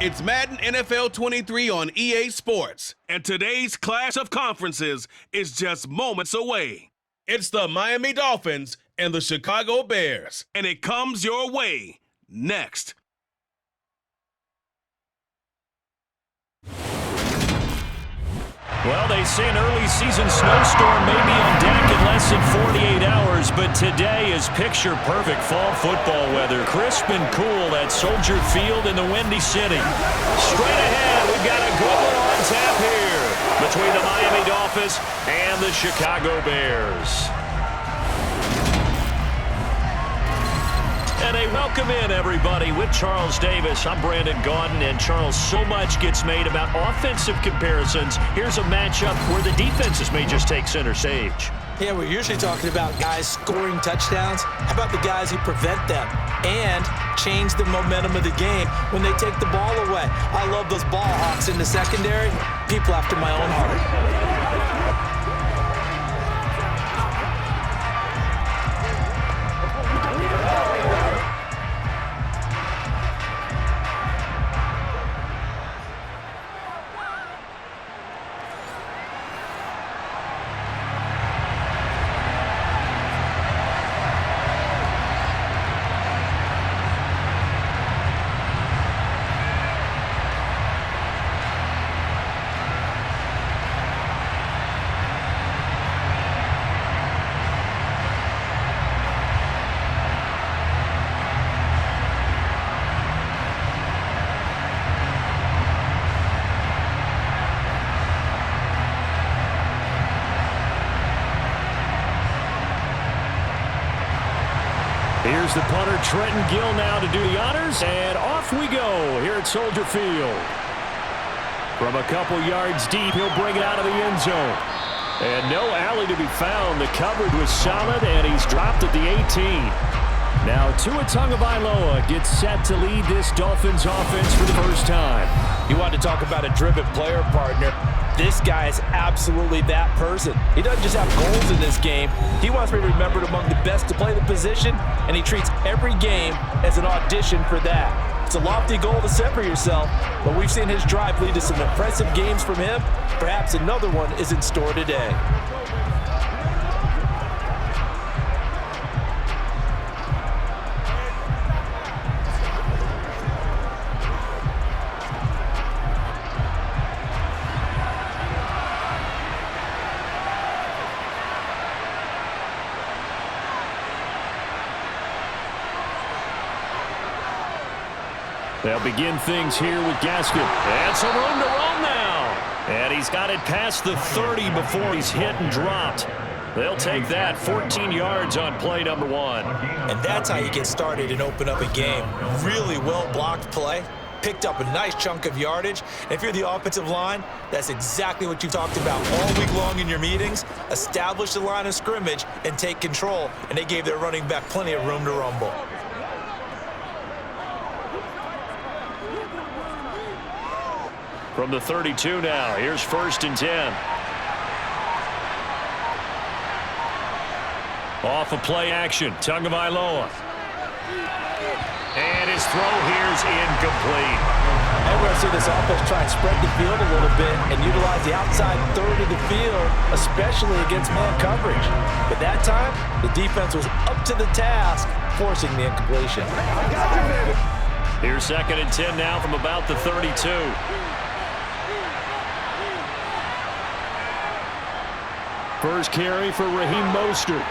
It's Madden NFL 23 on EA Sports, and today's clash of conferences is just moments away. It's the Miami Dolphins and the Chicago Bears, and it comes your way next. Well, they say an early season snowstorm may be on deck in less than 48 hours, but today is picture-perfect fall football weather. Crisp and cool at Soldier Field in the Windy City. Straight ahead, we've got a good one on tap here between the Miami Dolphins and the Chicago Bears. And a welcome in, everybody, with Charles Davis. I'm Brandon Gaudin, and Charles, so much gets made about offensive comparisons. Here's a matchup where the defenses may just take center stage. Yeah, we're usually talking about guys scoring touchdowns. How about the guys who prevent them and change the momentum of the game when they take the ball away? I love those ball hawks in the secondary. People after my own heart. Here's the punter, Trenton Gill, now to do the honors, and off we go here at Soldier Field. From a couple yards deep, he'll bring it out of the end zone. And no alley to be found. The coverage was solid, and he's dropped at the 18. Now Tua Tagovailoa gets set to lead this Dolphins offense for the first time. You want to talk about a driven player, partner. This guy is absolutely that person. He doesn't just have goals in this game. He wants to be remembered among the best to play the position, and he treats every game as an audition for that. It's a lofty goal to set for yourself, but we've seen his drive lead to some impressive games from him. Perhaps another one is in store today. They'll begin things here with Gaskin. And some room to run now. And he's got it past the 30 before he's hit and dropped. They'll take that 14 yards on play number one. And that's how you get started and open up a game. Really well-blocked play. Picked up a nice chunk of yardage. And if you're the offensive line, that's exactly what you talked about all week long in your meetings. Establish the line of scrimmage and take control. And they gave their running back plenty of room to rumble. From the 32 now, here's 1st and 10. Off of play action, Tagovailoa. And his throw here's incomplete. And we're going to see this offense try and spread the field a little bit and utilize the outside third of the field, especially against man coverage. But that time, the defense was up to the task, forcing the incompletion. Here's 2nd and 10 now from about the 32. First carry for Raheem Mostert.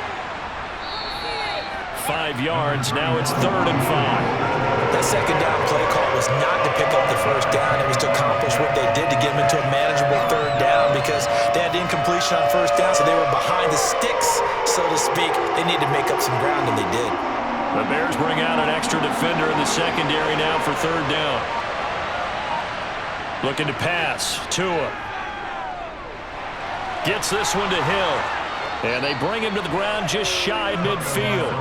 5 yards. Now it's 3rd and 5. That second down play call was not to pick up the first down. It was to accomplish what they did to get them into a manageable 3rd down because they had incompletion on 1st down, so they were behind the sticks, so to speak. They needed to make up some ground, and they did. The Bears bring out an extra defender in the secondary now for 3rd down. Looking to pass. Tua. Gets this one to Hill. And they bring him to the ground just shy midfield.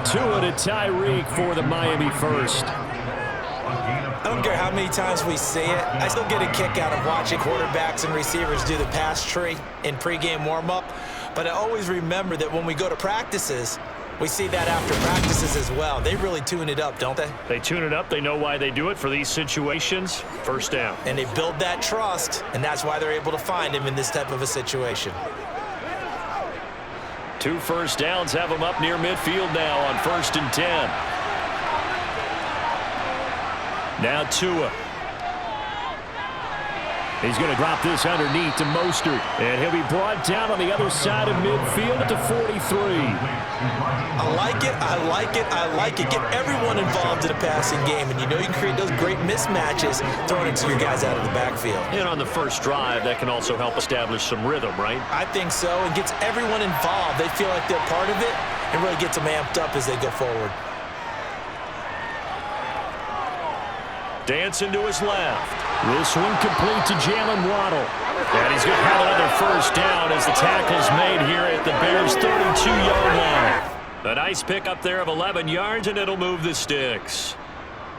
Tua to Tyreek for the Miami first. I don't care how many times we see it. I still get a kick out of watching quarterbacks and receivers do the pass tree in pregame warm-up. But I always remember that when we go to practices, We see that after practices as well. They really tune it up, don't they? They tune it up. They know why they do it for these situations. First down. And they build that trust, and that's why they're able to find him in this type of a situation. 2 first downs have them up near midfield now on 1st and 10. Now Tua. He's going to drop this underneath to Mostert. And he'll be brought down on the other side of midfield at the 43. I like it, I like it, I like it. Get everyone involved in the passing game, and you know you can create those great mismatches throwing it to your guys out of the backfield. And on the first drive, that can also help establish some rhythm, right? I think so. It gets everyone involved. They feel like they're part of it and really gets them amped up as they go forward. Dancing to his left. This one complete to Jalen Waddle. And he's going to have another first down as the tackle's made here at the Bears' 32-yard line. A nice pickup there of 11 yards, and it'll move the sticks.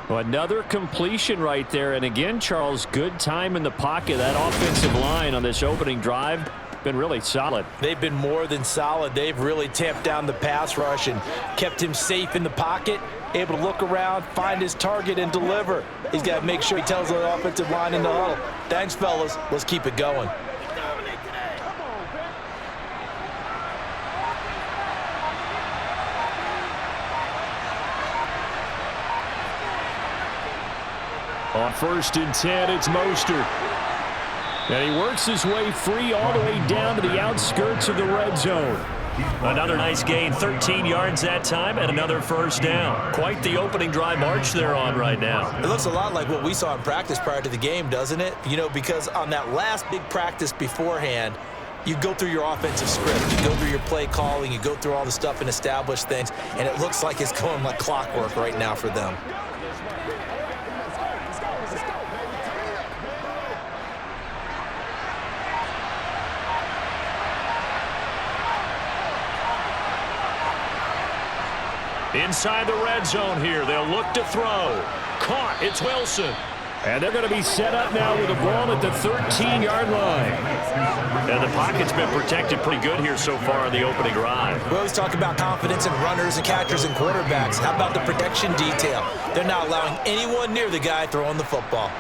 Well, another completion right there. And again, Charles, good time in the pocket. That offensive line on this opening drive been really solid. They've been more than solid. They've really tamped down the pass rush and kept him safe in the pocket, able to look around, find his target, and deliver. He's got to make sure he tells the offensive line in the huddle, thanks, fellas. Let's keep it going. On 1st and 10, it's Mostert. And he works his way free all the way down to the outskirts of the red zone. Another nice gain, 13 yards that time, and another first down. Quite the opening drive march they're on right now. It looks a lot like what we saw in practice prior to the game, doesn't it? You know, because on that last big practice beforehand, you go through your offensive script, you go through your play calling, you go through all the stuff and establish things, and it looks like it's going like clockwork right now for them. Inside the red zone here, they'll look to throw. Caught, it's Wilson. And they're going to be set up now with a ball at the 13-yard line. And the pocket's been protected pretty good here so far on the opening drive. We always talk about confidence in runners and catchers and quarterbacks. How about the protection detail? They're not allowing anyone near the guy throwing the football.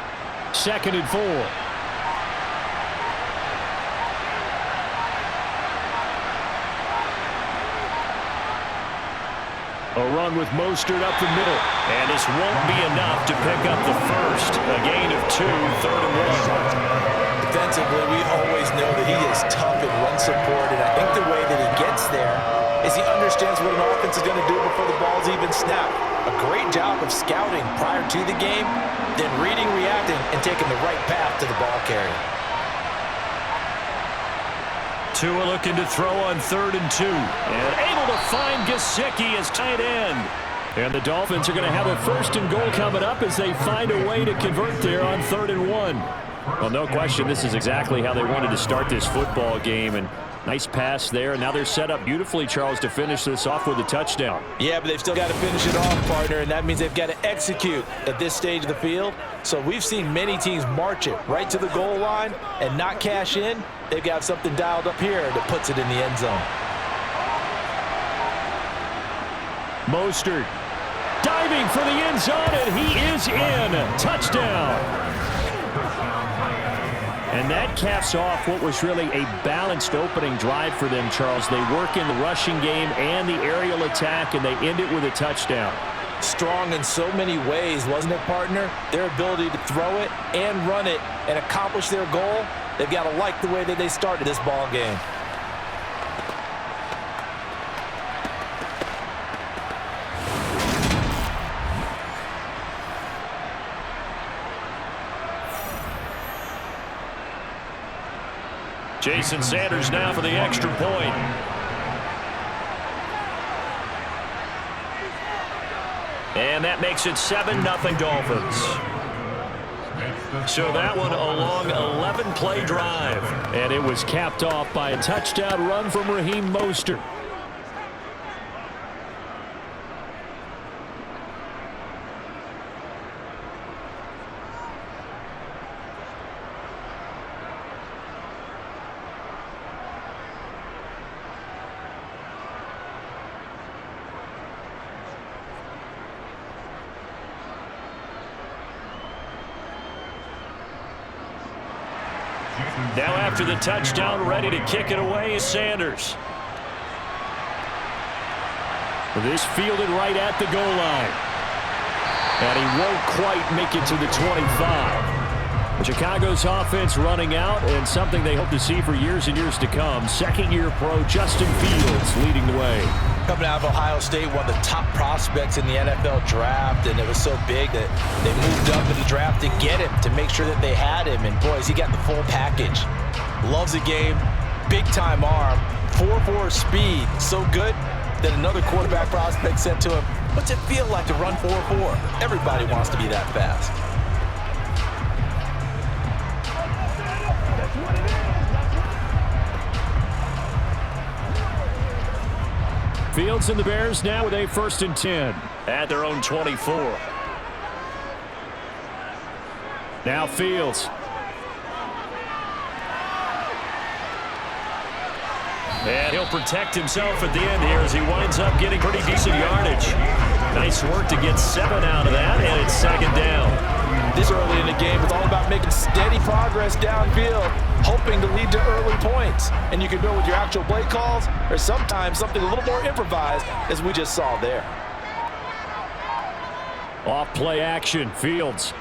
2nd and 4. A run with Mostert up the middle. And this won't be enough to pick up the first. A gain of 2, 3rd and 1. Defensively, we always know that he is tough in run support, and I think the way that he gets there is he understands what an offense is going to do before the ball's even snapped. A great job of scouting prior to the game, then reading, reacting, and taking the right path to the ball carrier. Tua looking to throw on 3rd and 2. And able to find Gesicki as tight end. And the Dolphins are going to have a 1st and goal coming up as they find a way to convert there on 3rd and 1. Well, no question, this is exactly how they wanted to start this football game. And nice pass there. And now they're set up beautifully, Charles, to finish this off with a touchdown. Yeah, but they've still got to finish it off, partner, and that means they've got to execute at this stage of the field. So we've seen many teams march it right to the goal line and not cash in. They've got something dialed up here that puts it in the end zone. Mostert diving for the end zone, and he is in. Touchdown. And that caps off what was really a balanced opening drive for them, Charles. They work in the rushing game and the aerial attack, and they end it with a touchdown. Strong in so many ways, wasn't it, partner? Their ability to throw it and run it and accomplish their goal, they've got to like the way that they started this ball game. Jason Sanders now for the extra point. And that makes it 7-0 Dolphins. So that one a long 11-play drive. And it was capped off by a touchdown run from Raheem Mostert. Now after the touchdown, ready to kick it away is Sanders. This fielded right at the goal line. And he won't quite make it to the 25. Chicago's offense running out, and something they hope to see for years and years to come. Second-year pro Justin Fields leading the way. Coming out of Ohio State, one of the top prospects in the NFL draft, and it was so big that they moved up in the draft to get him, to make sure that they had him. And boys, he got the full package. Loves the game, big-time arm, 4.4 speed, so good that another quarterback prospect said to him, "What's it feel like to run 4.4? Everybody wants to be that fast." Fields and the Bears now with a 1st and 10 at their own 24. Now Fields. And he'll protect himself at the end here as he winds up getting pretty decent yardage. Nice work to get 7 out of that, and it's 2nd down. This early in the game, it's all about making steady progress downfield, hoping to lead to early points. And you can do it with your actual play calls, or sometimes something a little more improvised, as we just saw there. Off play action, Fields.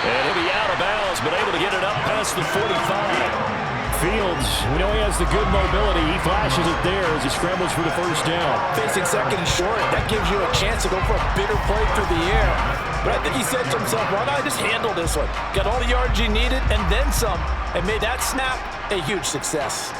And he'll be out of bounds, but able to get it up past the 45. Fields, we know he has the good mobility. He flashes it there as he scrambles for the 1st down. Facing 2nd and short, that gives you a chance to go for a bigger play through the air. But I think he said to himself, why not just handle this one? Got all the yards you needed and then some, and made that snap a huge success.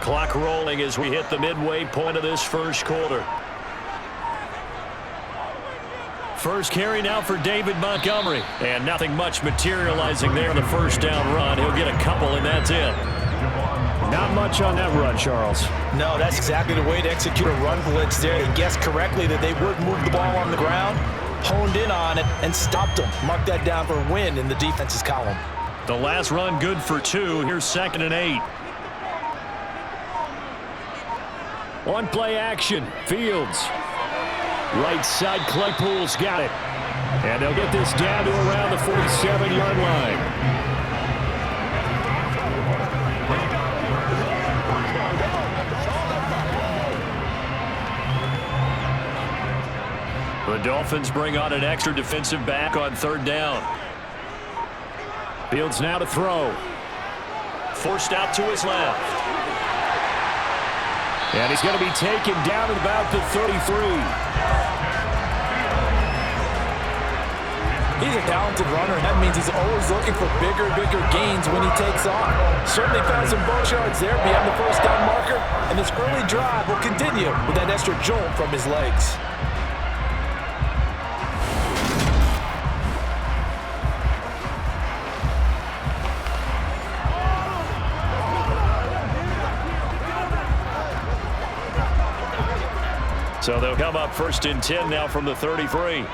Clock rolling as we hit the midway point of this 1st quarter. First carry now for David Montgomery. And nothing much materializing there in the 1st down run. He'll get a couple, and that's it. Not much on that run, Charles. No, that's exactly the way to execute a run blitz there. He guessed correctly that they would move the ball on the ground, honed in on it, and stopped them. Mark that down for a win in the defense's column. The last run good for 2. Here's 2nd and 8. One play action, Fields. Right side, Claypool's got it. And they'll get this down to around the 47-yard line. The Dolphins bring on an extra defensive back on 3rd down. Fields now to throw. Forced out to his left. And he's going to be taken down at about the 33. He's a talented runner, and that means he's always looking for bigger gains when he takes off. Certainly found some bonus yards there beyond the 1st down marker, and this early drive will continue with that extra jolt from his legs. So they'll come up 1st and 10 now from the 33.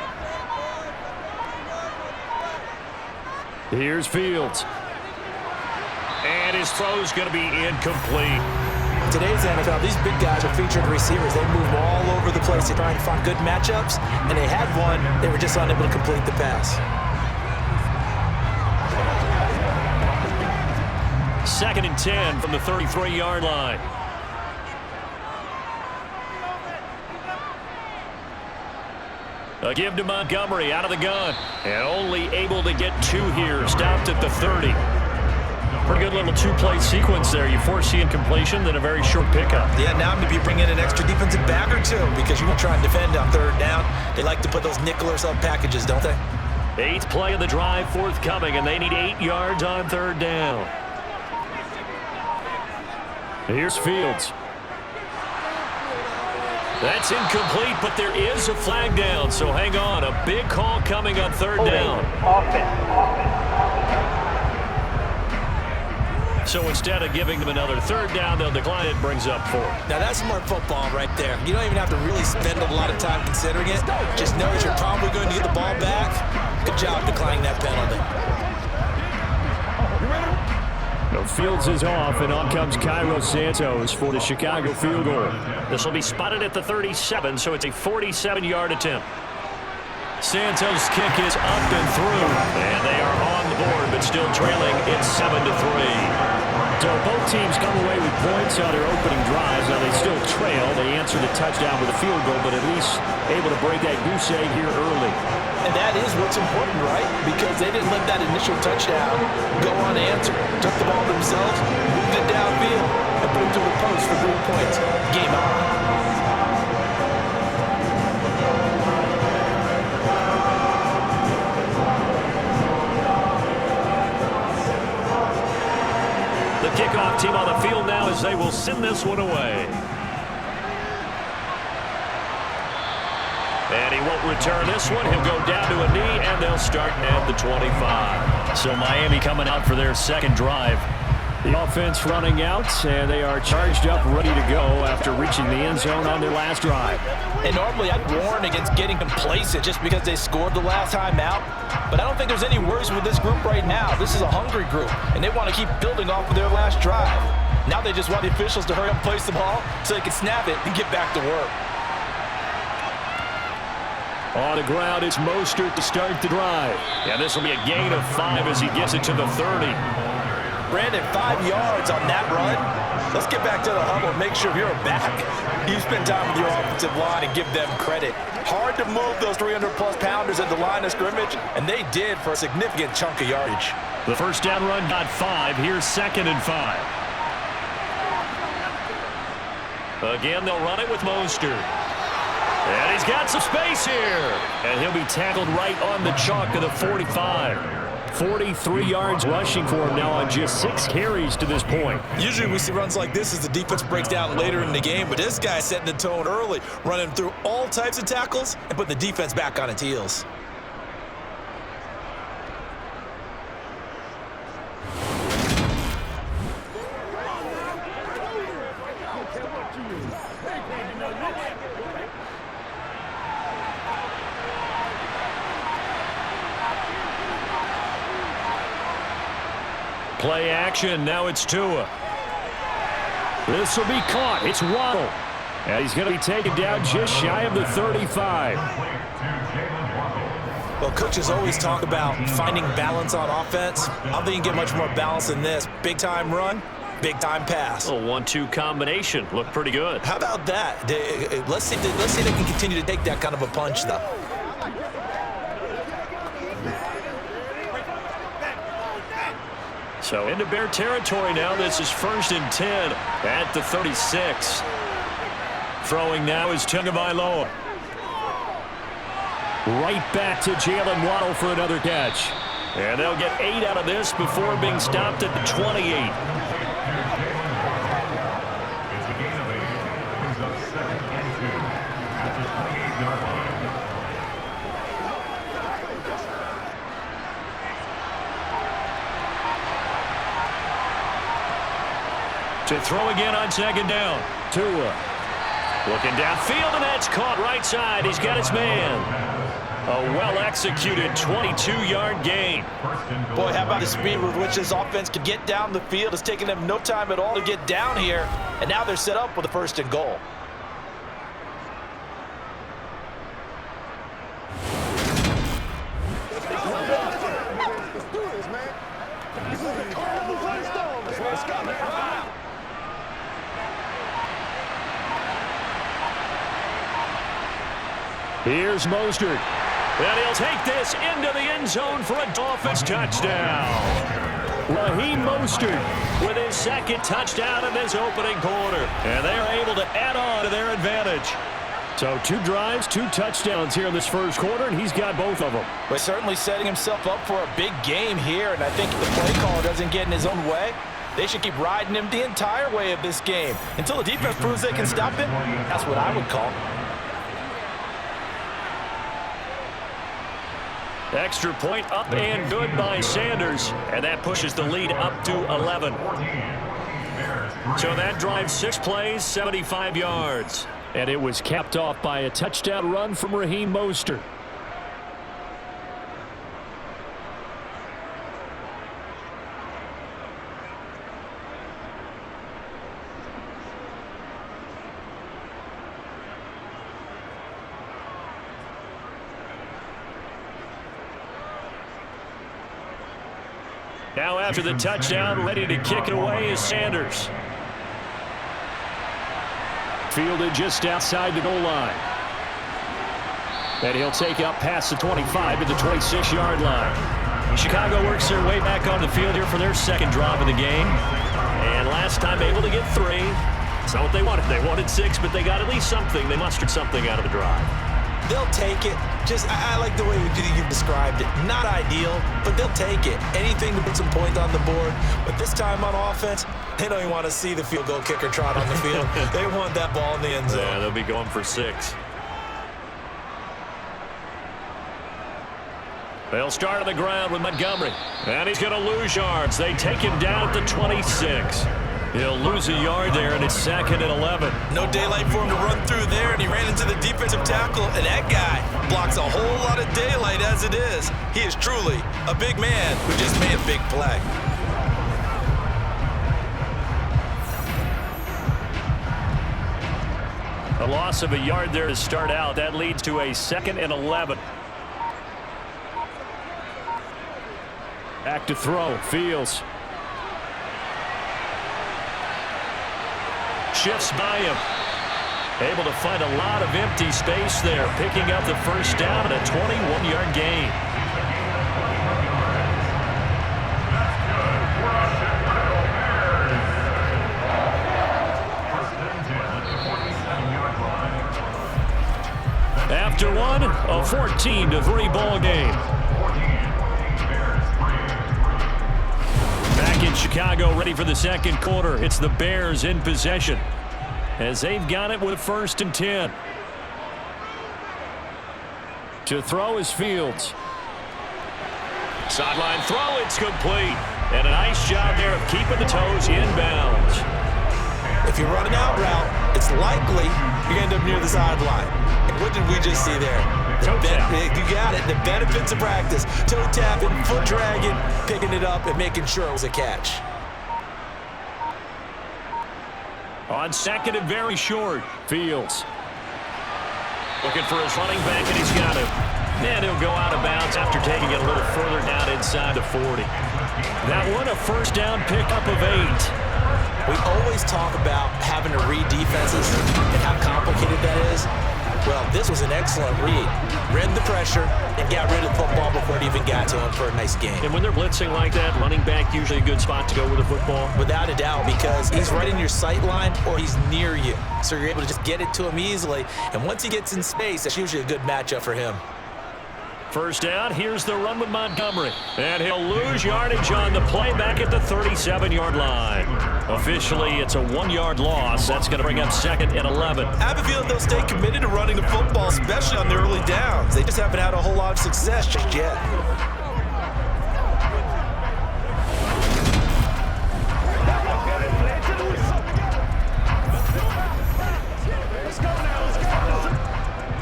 Here's Fields. And his throw's going to be incomplete. Today's NFL, these big guys are featured receivers. They move all over the place to try and find good matchups, and they had one. They were just unable to complete the pass. 2nd and 10 from the 33-yard line. A give to Montgomery out of the gun. And only able to get 2 here. Stopped at the 30. Pretty good little 2-play sequence there. You force the incompletion, then a very short pickup. Yeah, now maybe you bring in an extra defensive back or 2 because you won't try and defend on 3rd down. They like to put those nickel or sub packages, don't they? 8th play of the drive forthcoming, and they need 8 yards on 3rd down. Here's Fields. That's incomplete, but there is a flag down, so hang on. A big call coming on 3rd down. So instead of giving them another third down, they'll decline it, brings up 4. Now that's smart football right there. You don't even have to really spend a lot of time considering it. Just know that you're probably going to get the ball back. Good job declining that penalty. No, Fields is off, and on comes Cairo Santos for the Chicago field goal. This will be spotted at the 37, so it's a 47-yard attempt. Santos' kick is up and through, and they are on the board, but still trailing. It's 7-3. So both teams come away with points on their opening drives. Now they still trail. They answer the touchdown with a field goal, but at least able to break that goose egg here early. And that is what's important, right? Because they didn't let that initial touchdown go unanswered. Took the ball themselves, moved it downfield, and put it to the post for 3 points. Game on. The kickoff team on the field now as they will send this one away. And he won't return this one. He'll go down to a knee, and they'll start at the 25. So Miami coming out for their second drive. The offense running out, and they are charged up, ready to go after reaching the end zone on their last drive. And normally I'd warn against getting complacent just because they scored the last time out. But I don't think there's any worries with this group right now. This is a hungry group, and they want to keep building off of their last drive. Now they just want the officials to hurry up and place the ball so they can snap it and get back to work. On the ground, it's Mostert to start the drive. And this will be a gain of 5 as he gets it to the 30. Brandon, 5 yards on that run. Let's get back to the huddle and make sure you're back. You spend time with your offensive line and give them credit. Hard to move those 300-plus pounders at the line of scrimmage, and they did for a significant chunk of yardage. The first down run got 5. Here's 2nd and 5. Again, they'll run it with Mostert. And he's got some space here. And he'll be tackled right on the chalk of the 45. 43 yards rushing for him now on just 6 carries to this point. Usually we see runs like this as the defense breaks down later in the game, but this guy's setting the tone early, running through all types of tackles and putting the defense back on its heels. Play action, now it's Tua. This will be caught, it's Waddle. And he's going to be taken down just shy of the 35. Well, coaches always talk about finding balance on offense. I don't think you can get much more balance than this. Big-time run, big-time pass. A 1-2 combination, looked pretty good. How about that? Let's see if they can continue to take that kind of a punch, though. So into Bear territory now. This is 1st and 10 at the 36. Throwing now is Tagovailoa. Right back to Jalen Waddle for another catch. And they'll get 8 out of this before being stopped at the 28. To throw again on 2nd down. Tua looking downfield, and that's caught right side. He's got his man. A well-executed 22-yard gain. Boy, how about the speed with which this offense could get down the field? It's taken them no time at all to get down here, and now they're set up with a 1st and goal. Here's Mostert. And he'll take this into the end zone for a Dolphins touchdown. Raheem Mostert with his 2nd touchdown in this opening quarter. And they are able to add on to their advantage. So 2 drives, 2 touchdowns here in this first quarter, and he's got both of them. But certainly setting himself up for a big game here, and I think if the play call doesn't get in his own way, they should keep riding him the entire way of this game. Until the defense proves they can stop him, that's what I would call. Extra point up and good by Sanders. And that pushes the lead up to 11. So that drives 6 plays, 75 yards. And it was capped off by a touchdown run from Raheem Mostert. Now after the touchdown, ready to kick it away is Sanders. Fielded just outside the goal line. And he'll take up past the 25 at the 26-yard line. Chicago works their way back on the field here for their second drive of the game. And last time able to get 3. It's not what they wanted. They wanted 6, but they got at least something. They mustered something out of the drive. They'll take it. I like the way you described it. Not ideal, but they'll take it. Anything to put some points on the board. But this time on offense, they don't even want to see the field goal kicker trot on the field. They want that ball in the end zone. Yeah, they'll be going for 6. They'll start on the ground with Montgomery. And he's going to lose yards. They take him down at the 26. He'll lose a yard there, and it's 2nd and 11. No daylight for him to run through there, and he ran into the defensive tackle, and that guy blocks a whole lot of daylight as it is. He is truly a big man who just made a big play. A loss of a yard there to start out. That leads to a 2nd and 11. Back to throw. Fields. Shifts by him. Able to find a lot of empty space there. Picking up the first down and a 21-yard gain. After one, a 14-3 ball game. Back in Chicago, ready for the second quarter. It's the Bears in possession as they've got it with 1st and 10. To throw is Fields. Sideline throw, it's complete. And a nice job there of keeping the toes inbounds. If you're running out route, it's likely you're going to end up near the sideline. And what did we just see there? Toe tap. You got it. The benefits of practice. Toe tapping, foot dragging, picking it up, and making sure it was a catch. On 2nd and very short, Fields. Looking for his running back, and he's got it. And he'll go out of bounds after taking it a little further down inside the 40. That one a first down pickup of 8. We always talk about having to read defenses and how complicated that is. Well, this was an excellent read. Read the pressure and got rid of the football before it even got to him for a nice game. And when they're blitzing like that, running back usually a good spot to go with the football. Without a doubt, because he's right in your sight line or he's near you. So you're able to just get it to him easily. And once he gets in space, that's usually a good matchup for him. First down, here's the run with Montgomery. And he'll lose yardage on the play back at the 37-yard line. Officially, it's a 1-yard loss. That's going to bring up 2nd and 11. I have a feeling they'll stay committed to running the football, especially on the early downs. They just haven't had a whole lot of success just yet.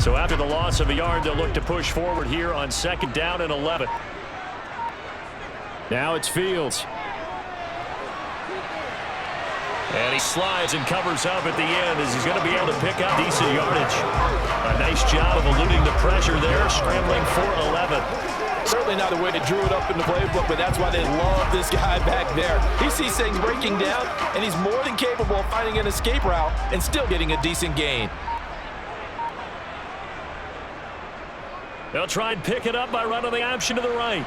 So after the loss of a yard, they'll look to push forward here on 2nd down and 11. Now it's Fields. And he slides and covers up at the end as he's going to be able to pick up decent yardage. A nice job of eluding the pressure there, scrambling for 11. Certainly not the way they drew it up in the playbook, but that's why they love this guy back there. He sees things breaking down, and he's more than capable of finding an escape route and still getting a decent gain. They'll try and pick it up by running the option to the right.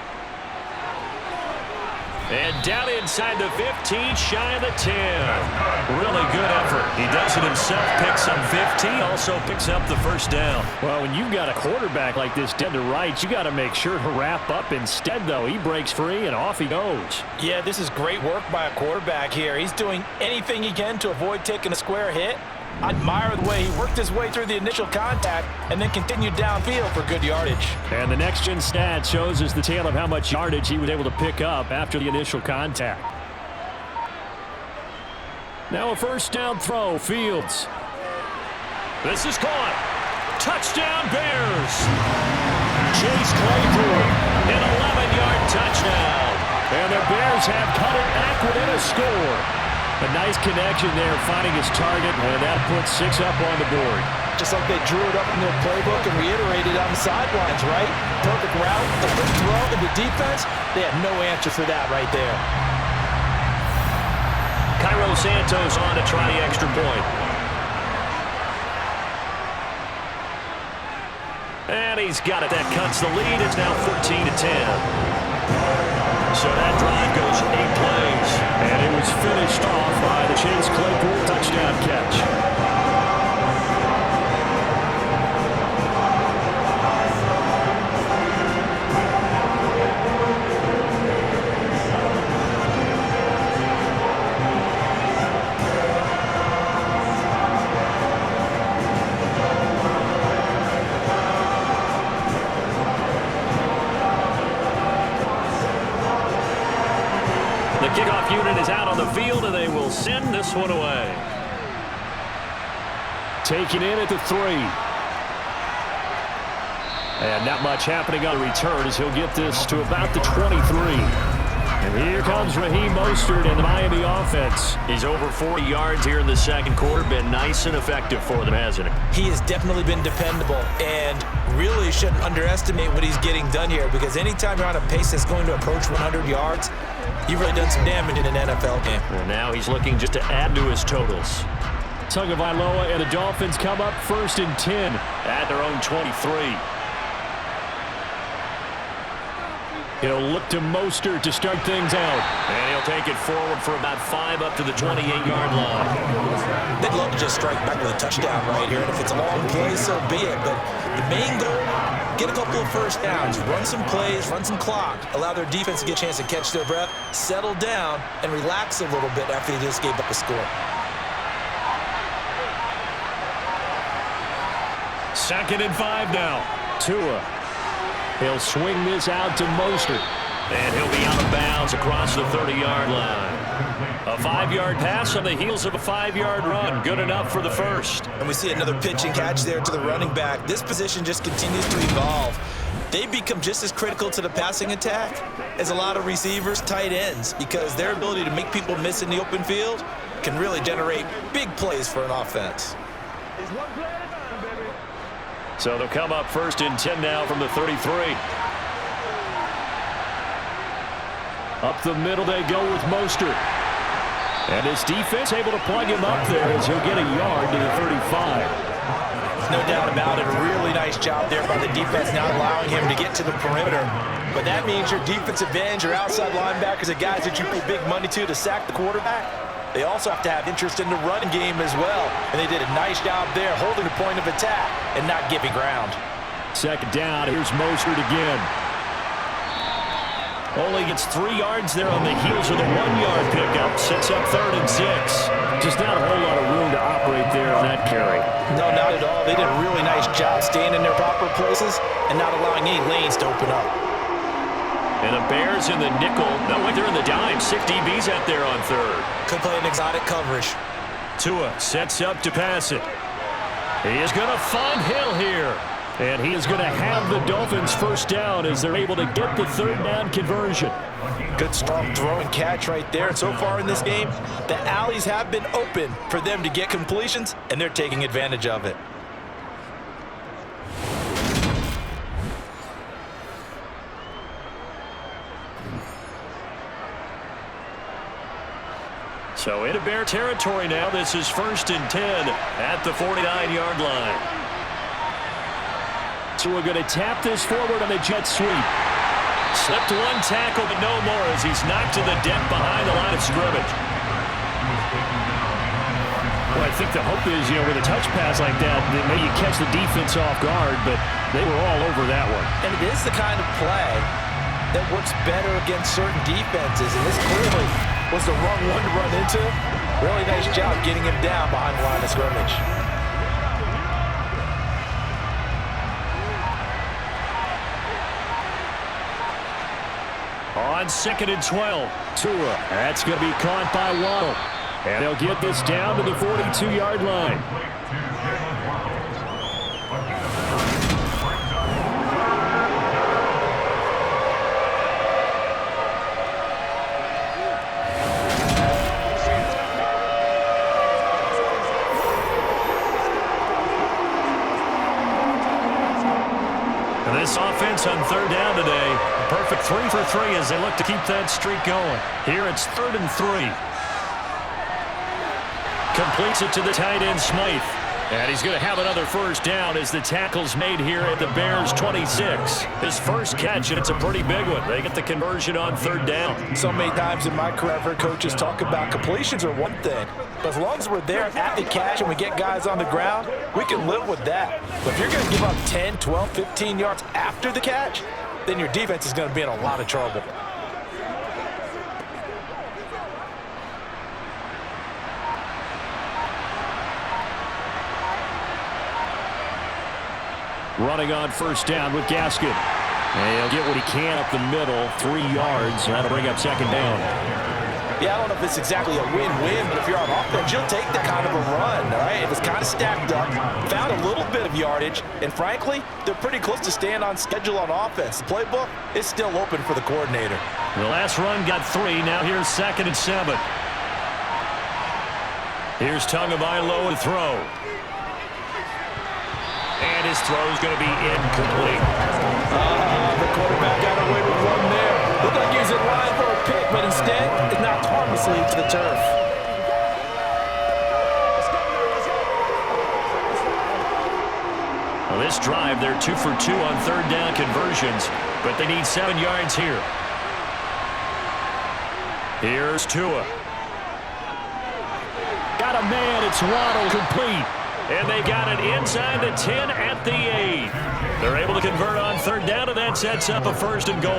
And down inside the 15, shy of the 10. Really good effort. He does it himself, picks up 15, also picks up the first down. Well, when you've got a quarterback like this dead to rights, you got to make sure to wrap up. Instead, though, he breaks free and off he goes. Yeah, this is great work by a quarterback here. He's doing anything he can to avoid taking a square hit, I admire the way he worked his way through the initial contact and then continued downfield for good yardage. And the next-gen stat shows us the tale of how much yardage he was able to pick up after the initial contact. Now a first down throw, Fields. This is caught. Touchdown, Bears. Chase Claypool, an 11-yard touchdown. And the Bears have cut it back within a score. A nice connection there, finding his target, and that puts 6 up on the board. Just like they drew it up in their playbook and reiterated on the sidelines, right? Perfect route, a quick throw into defense. They had no answer for that right there. Cairo Santos on to try the extra point. And he's got it. That cuts the lead. It's now 14-10. So that drive goes 8 plays. And it was finished off by the Chase Claypool touchdown catch. Kickoff unit is out on the field, and they will send this one away. Taken in at the 3. And not much happening on the return as he'll get this to about the 23. And here comes Raheem Mostert in the Miami offense. He's over 40 yards here in the second quarter. Been nice and effective for them, hasn't he? He has definitely been dependable, and really shouldn't underestimate what he's getting done here, because anytime you're on a pace that's going to approach 100 yards, you've really done some damage in an NFL game. And now he's looking just to add to his totals. Tagovailoa and the Dolphins come up 1st and 10 at their own 23. He'll look to Mostert to start things out. And he'll take it forward for about 5 up to the 28-yard line. They'd love to just strike back with a touchdown right here, and if it's a long play, so be it. But the main goal, get a couple of first downs, run some plays, run some clock, allow their defense to get a chance to catch their breath, settle down, and relax a little bit after they just gave up a score. 2nd and 5 now. Tua. He'll swing this out to Mostert. And he'll be out of bounds across the 30-yard line. A 5-yard pass on the heels of a 5-yard run. Good enough for the first. And we see another pitch and catch there to the running back. This position just continues to evolve. They become just as critical to the passing attack as a lot of receivers, tight ends, because their ability to make people miss in the open field can really generate big plays for an offense. So they'll come up 1st and 10 now from the 33. Up the middle they go with Mostert. And his defense able to plug him up there as he'll get a yard to the 35. No doubt about it. A really nice job there by the defense, not allowing him to get to the perimeter. But that means your defensive ends, your outside linebackers, the guys that you pay big money to sack the quarterback, they also have to have interest in the running game as well. And they did a nice job there holding the point of attack and not giving ground. 2nd down. Here's Mostert again. Only gets 3 yards there on the heels of the 1-yard pickup. Sets up 3rd and 6. Just not a whole lot of room to operate there on that carry. No, not at all. They did a really nice job staying in their proper places and not allowing any lanes to open up. And the Bears in the nickel. No, they're in the dime. 6 DBs out there on 3rd. Could play an exotic coverage. Tua sets up to pass it. He is going to find Hill here. And he is going to have the Dolphins first down as they're able to get the 3rd down conversion. Good strong throw and catch right there. And so far in this game, the alleys have been open for them to get completions, and they're taking advantage of it. So into Bear territory now. This is 1st and 10 at the 49-yard line. So we're going to tap this forward on the jet sweep. Slipped 1 tackle, but no more as he's knocked to the deck behind the line of scrimmage. Well, I think the hope is, with a touch pass like that, that maybe you catch the defense off guard, but they were all over that one. And it is the kind of play that works better against certain defenses, and this clearly was the wrong one to run into. Really nice job getting him down behind the line of scrimmage. On 2nd and 12, Tua. That's going to be caught by Waddle. And they'll get this down to the 42-yard line. This offense on 3rd down today, a perfect 3 for 3 as they look to keep that streak going. Here it's 3rd and 3. Completes it to the tight end, Smythe. And he's going to have another first down as the tackle's made here at the Bears' 26. His first catch, and it's a pretty big one. They get the conversion on 3rd down. So many times in my career, I've heard coaches talk about completions are one thing. But as long as we're there at the catch and we get guys on the ground, we can live with that. But if you're going to give up 10, 12, 15 yards after the catch, then your defense is going to be in a lot of trouble. Running on 1st down with Gaskin. And he'll get what he can up the middle, 3 yards. That'll bring up 2nd down. Yeah, I don't know if it's exactly a win-win, but if you're on offense, you'll take the kind of a run, all right? If it's kind of stacked up, found a little bit of yardage, and frankly, they're pretty close to staying on schedule on offense. The playbook is still open for the coordinator. The last run got 3. Now here's 2nd and 7. Here's Tagovailoa to throw. And his throw is going to be incomplete. The quarterback got away with one there. Looked like he was in line for a pick, but instead, it knocked harmlessly into the turf. Well, this drive, they're 2 for 2 on 3rd down conversions, but they need 7 yards here. Here's Tua. Got a man, it's Waddle, complete. And they got it inside the 10 at the 8. They're able to convert on 3rd down, and that sets up a 1st and goal.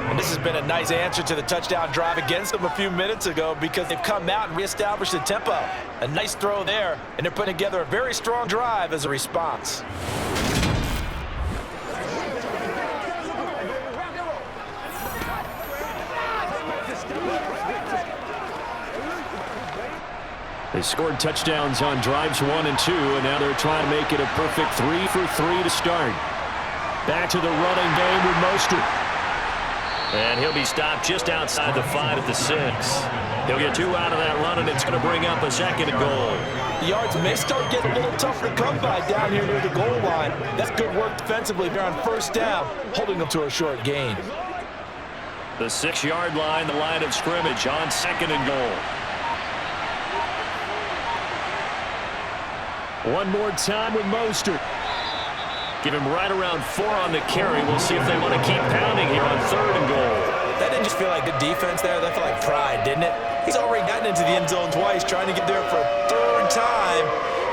And this has been a nice answer to the touchdown drive against them a few minutes ago because they've come out and reestablished the tempo. A nice throw there, and they're putting together a very strong drive as a response. They scored touchdowns on drives 1 and 2, and now they're trying to make it a perfect 3 for 3 to start. Back to the running game with Mostert. And he'll be stopped just outside the 5 at the 6. He'll get 2 out of that run, and it's going to bring up a 2nd and goal. The yards may start getting a little tougher to come by down here near the goal line. That's good work defensively there on 1st down, holding them to a short gain. The 6-yard line, the line of scrimmage on 2nd and goal. One more time with Mostert. Give him right around 4 on the carry. We'll see if they want to keep pounding here on 3rd and goal. That didn't just feel like good defense there. That felt like pride, didn't it? He's already gotten into the end zone twice, trying to get there for a 3rd time.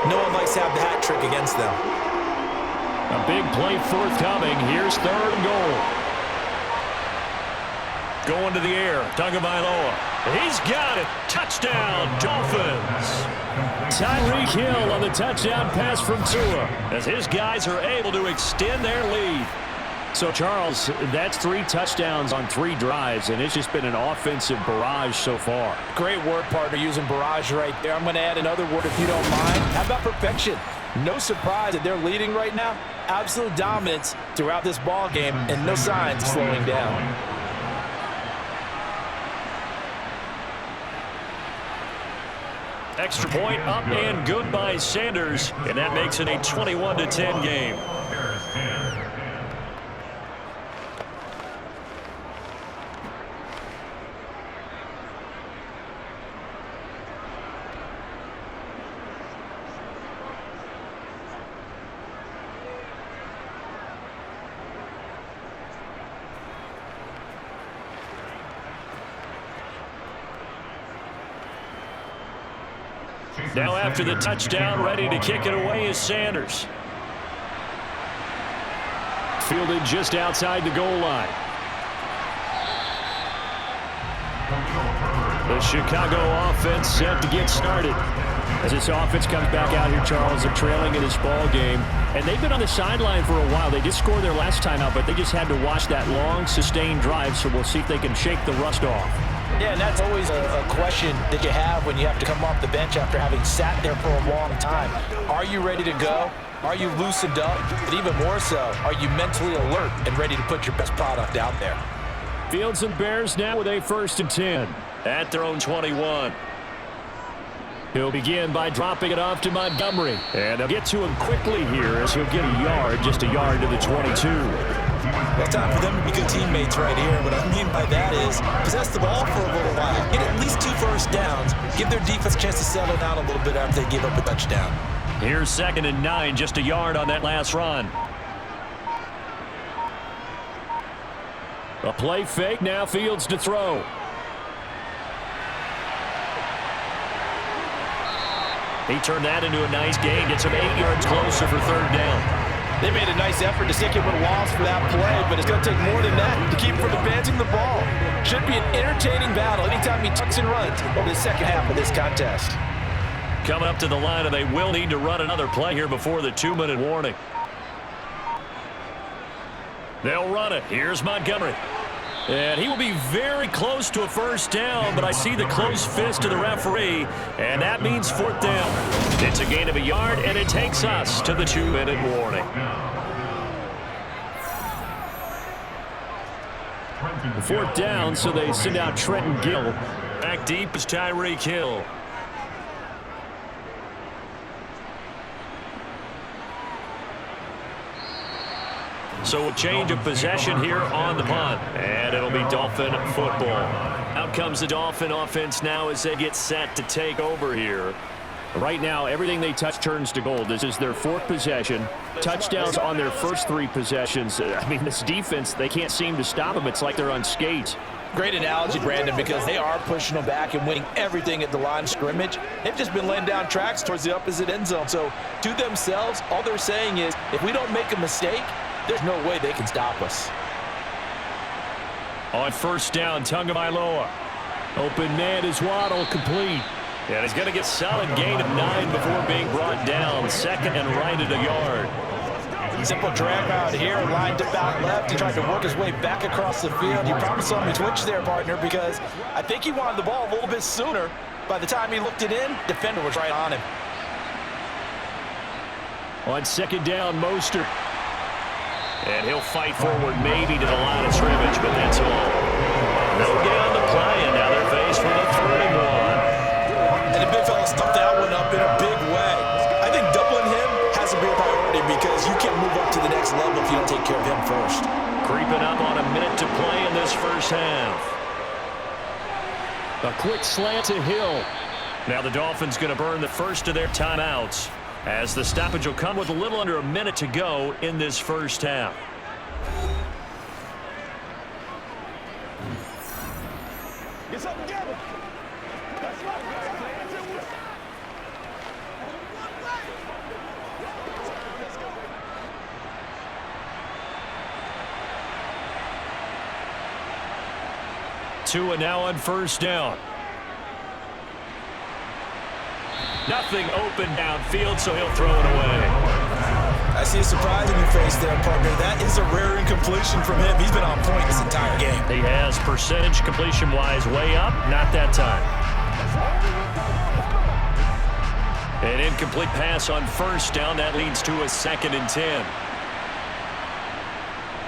No one likes to have the hat trick against them. A big play forthcoming. Here's 3rd and goal. Going to the air, Tagovailoa. He's got it. Touchdown, Dolphins. Tyreek Hill on the touchdown pass from Tua as his guys are able to extend their lead. So, Charles, that's 3 touchdowns on 3 drives, and it's just been an offensive barrage so far. Great word, partner, using barrage right there. I'm going to add another word if you don't mind. How about perfection? No surprise that they're leading right now. Absolute dominance throughout this ball game, and no signs of slowing down. Extra point up and good by Sanders, and that makes it a 21-10 game. Now after the touchdown, ready to kick it away is Sanders. Fielded just outside the goal line. The Chicago offense set to get started. As this offense comes back out here, Charles, they're trailing in this ball game. And they've been on the sideline for a while. They did score their last time out, but they just had to watch that long, sustained drive, so we'll see if they can shake the rust off. Yeah, and that's always a question that you have when you have to come off the bench after having sat there for a long time. Are you ready to go? Are you loosened up? But even more so, are you mentally alert and ready to put your best product out there? Fields and Bears now with a 1st and 10 at their own 21. He'll begin by dropping it off to Montgomery. And they'll get to him quickly here as he'll get a yard, just a yard to the 22. Well, time for them to be good teammates right here. What I mean by that is possess the ball for a little while. Get at least 2 first downs. Give their defense a chance to settle down a little bit after they give up a touchdown. Here's 2nd and 9, just a yard on that last run. A play fake, now Fields to throw. He turned that into a nice gain, gets him 8 yards closer for 3rd down. They made a nice effort to stick him with a loss for that play, but it's going to take more than that to keep him from advancing the ball. Should be an entertaining battle anytime he tucks and runs over the second half of this contest. Coming up to the line, and they will need to run another play here before the 2-minute warning. They'll run it. Here's Montgomery. And he will be very close to a 1st down, but I see the close fist of the referee, and that means 4th down. It's a gain of a yard, and it takes us to the 2-minute warning. 4th down, so they send out Trenton Gill. Back deep is Tyreek Hill. So a change of possession here on the punt, and it'll be Dolphin football. Out comes the Dolphin offense now as they get set to take over here. Right now, everything they touch turns to gold. This is their 4th possession. Touchdowns on their first 3 possessions. I mean, this defense, they can't seem to stop them. It's like they're on skates. Great analogy, Brandon, because they are pushing them back and winning everything at the line of scrimmage. They've just been laying down tracks towards the opposite end zone. So to themselves, all they're saying is, if we don't make a mistake, there's no way they can stop us. On 1st down, Tagovailoa. Open man is Waddle, complete. And he's going to get solid gain of 9 before being brought down. 2nd and right at a yard. Simple drag out here, lined up out left. He tried to work his way back across the field. You probably saw him twitch there, partner, because I think he wanted the ball a little bit sooner. By the time he looked it in, defender was right on him. On 2nd down, Mostert. And he'll fight forward maybe to the line of scrimmage, but that's all. No gain on the play, and now they're faced with a 3rd and 1. And the big fella stuffed that one up in a big way. I think doubling him has to be a priority because you can't move up to the next level if you don't take care of him first. Creeping up on a minute to play in this 1st half. A quick slant to Hill. Now the Dolphins going to burn the first of their timeouts, as the stoppage will come with a little under a minute to go in this 1st half. Get something together. That's right. 2 and now on 1st down. Nothing open downfield, so he'll throw it away. I see a surprise in your face there, partner. That is a rare incompletion from him. He's been on point this entire game. He has percentage completion-wise way up, not that time. An incomplete pass on 1st down. That leads to a 2nd and 10.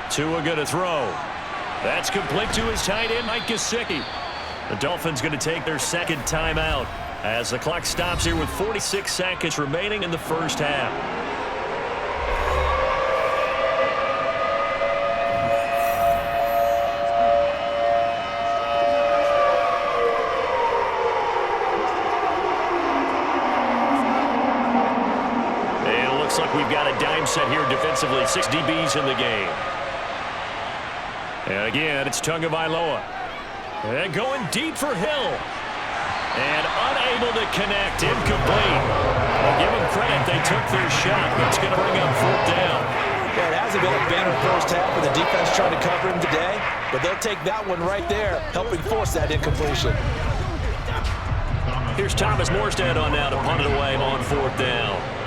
Tua going to throw. That's complete to his tight end, Mike Gesicki. The Dolphins going to take their 2nd timeout as the clock stops here with 46 seconds remaining in the 1st half. And it looks like we've got a dime set here defensively. 6 DBs in the game. And again, it's Tagovailoa. And going deep for Hill. And unable to connect, incomplete. Well, give them credit, they took their shot, but it's going to bring up 4th down. Yeah, it hasn't been a banner first half with the defense trying to cover him today, but they'll take that one right there, helping force that incompletion. Here's Thomas Mostert on now to punt it away on 4th down.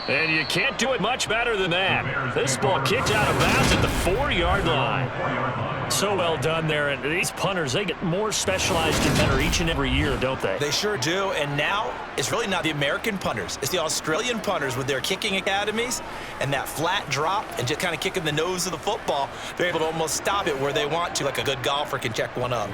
And you can't do it much better than that. This ball kicked out of bounds at the 4-yard line. So well done there. And these punters, they get more specialized and better each and every year, don't they? They sure do. And now it's really not the American punters. It's the Australian punters with their kicking academies and that flat drop and just kind of kicking the nose of the football. They're able to almost stop it where they want to, like a good golfer can check one up.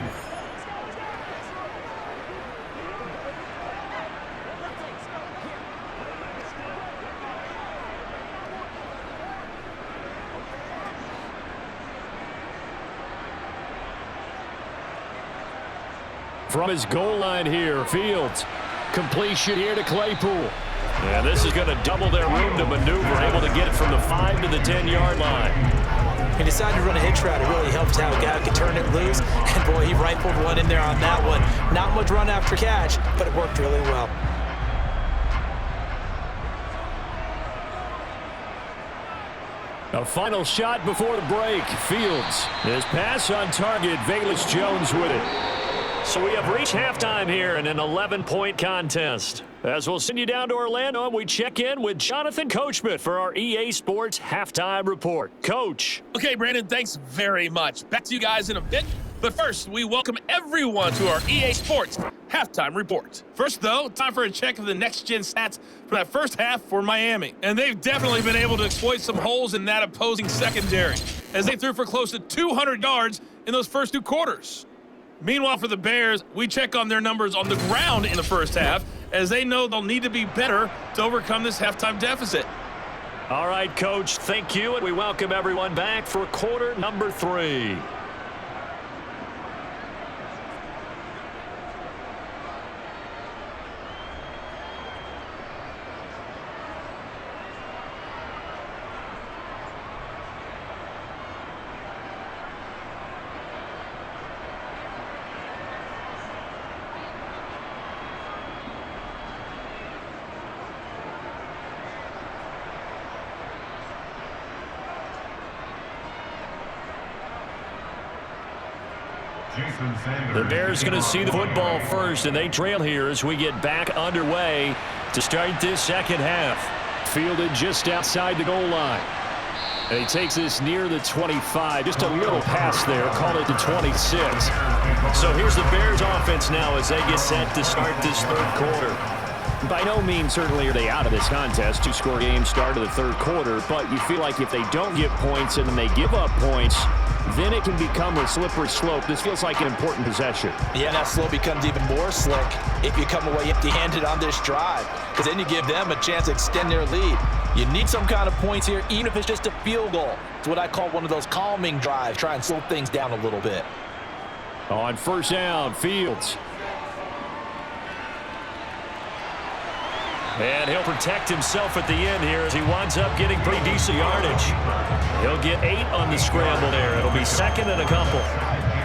From his goal line here, Fields. Completion here to Claypool. And this is going to double their room to maneuver, able to get it from the 5 to the 10-yard line. He decided to run a hitch route. It really helped how a guy could turn it loose. And, boy, he rifled one in there on that one. Not much run after catch, but it worked really well. A final shot before the break. Fields. His pass on target. Velus Jones with it. So we have reached halftime here in an 11-point contest. As we'll send you down to Orlando, we check in with Jonathan Coachman for our EA Sports Halftime Report. Coach. Okay, Brandon, thanks very much. Back to you guys in a bit. But first, we welcome everyone to our EA Sports Halftime Report. First, though, time for a check of the next-gen stats for that first half for Miami. And they've definitely been able to exploit some holes in that opposing secondary, as they threw for close to 200 yards in those first 2 quarters. Meanwhile, for the Bears, we check on their numbers on the ground in the first half, as they know they'll need to be better to overcome this halftime deficit. All right, Coach, thank you, and we welcome everyone back for quarter number 3. The Bears going to see the football first, and they trail here as we get back underway to start this second half. Fielded just outside the goal line. And he takes this near the 25. Just a little pass there. Call it the 26. So here's the Bears offense now as they get set to start this third quarter. By no means, certainly, are they out of this contest. 2-score game start of the third quarter, but you feel like if they don't get points and then they give up points, then it can become a slippery slope. This feels like an important possession. Yeah, that slope becomes even more slick if you come away empty-handed on this drive, because then you give them a chance to extend their lead. You need some kind of points here, even if it's just a field goal. It's what I call one of those calming drives. Try and slow things down a little bit. On first down, Fields. And he'll protect himself at the end here as he winds up getting pretty decent yardage. He'll get 8 on the scramble there. It'll be second and a couple.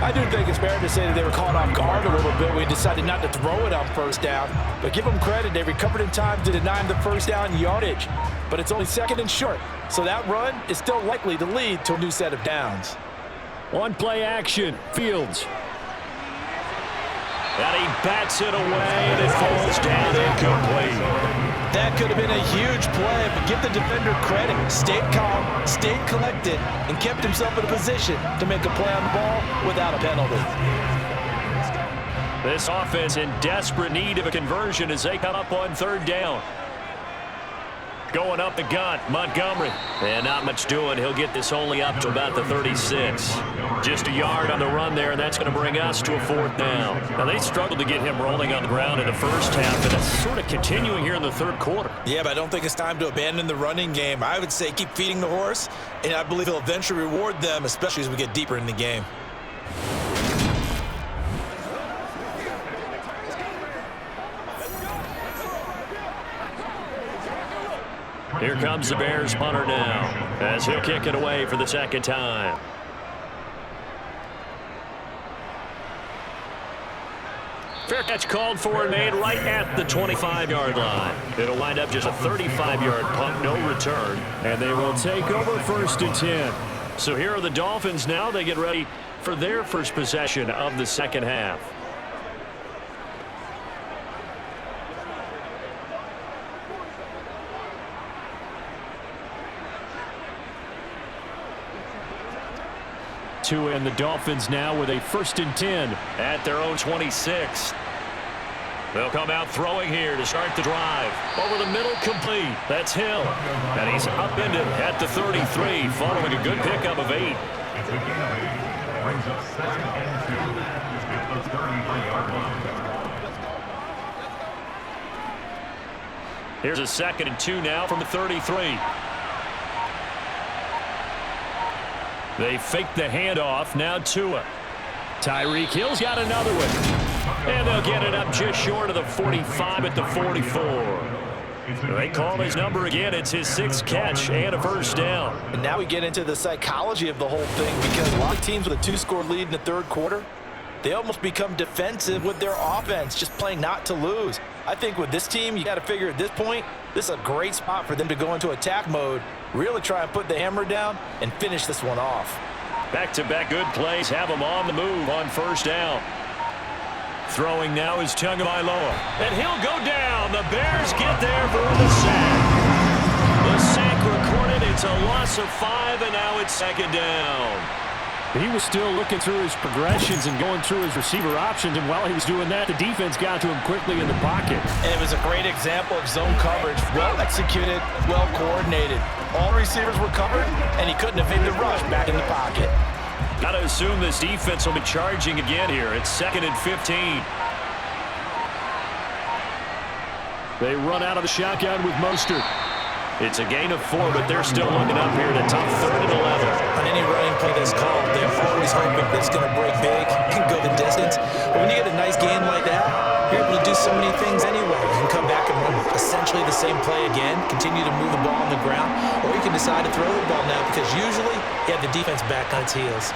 I do think it's fair to say that they were caught off guard a little bit. We decided not to throw it on first down. But give them credit. They recovered in time to deny them the first down yardage. But it's only second and short. So that run is still likely to lead to a new set of downs. One play action. Fields. And he bats it away, and it falls down incomplete. That could have been a huge play, but give the defender credit. Stayed calm, stayed collected, and kept himself in a position to make a play on the ball without a penalty. This offense in desperate need of a conversion as they come up on third down. Going up the gun, Montgomery. And not much doing. He'll get this only up to about the 36. Just a yard on the run there, and that's going to bring us to a fourth down. Now, they struggled to get him rolling on the ground in the first half, and that's sort of continuing here in the third quarter. Yeah, but I don't think it's time to abandon the running game. I would say keep feeding the horse, and I believe he'll eventually reward them, especially as we get deeper in the game. Here comes the Bears punter now as he'll kick it away for the second time. Fair catch called for and made right at the 25-yard line. It'll wind up just a 35-yard punt, no return. And they will take over first and 10. So here are the Dolphins now. They get ready for their first possession of the second half. And the Dolphins now with a 1st and 10 at their own 26. They'll come out throwing here to start the drive. Over the middle, complete. That's Hill. And he's upended at the 33, following a good pickup of 8. Here's a 2nd and 2 now from the 33. They fake the handoff. Now Tua. Tyreek Hill's got another one. And they'll get it up just short of the 45 at the 44. They call his number again. It's his 6th catch and a 1st down. And now we get into the psychology of the whole thing, because a lot of teams with a 2-score lead in the 3rd quarter, they almost become defensive with their offense, just playing not to lose. I think with this team, you got to figure at this point, this is a great spot for them to go into attack mode, really try and put the hammer down and finish this one off. Back-to-back good plays have them on the move on 1st down. Throwing now is Tagovailoa. And he'll go down. The Bears get there for the sack. The sack recorded. It's a loss of 5, and now it's 2nd down. He was still looking through his progressions and going through his receiver options, and while he was doing that, the defense got to him quickly in the pocket. And it was a great example of zone coverage. Well executed, well coordinated. All receivers were covered, and he couldn't have made the rush back in the pocket. Got to assume this defense will be charging again here. It's 2nd and 15. They run out of the shotgun with Mostert. It's a gain of 4, but they're still looking up here to top 3rd and 11. On any running play that's called, they're always hoping that it's going to break big and go the distance. But when you get a nice game like that, you're able to do so many things anyway. You can come back and run essentially the same play again, continue to move the ball on the ground, or you can decide to throw the ball now, because usually you have the defense back on its heels.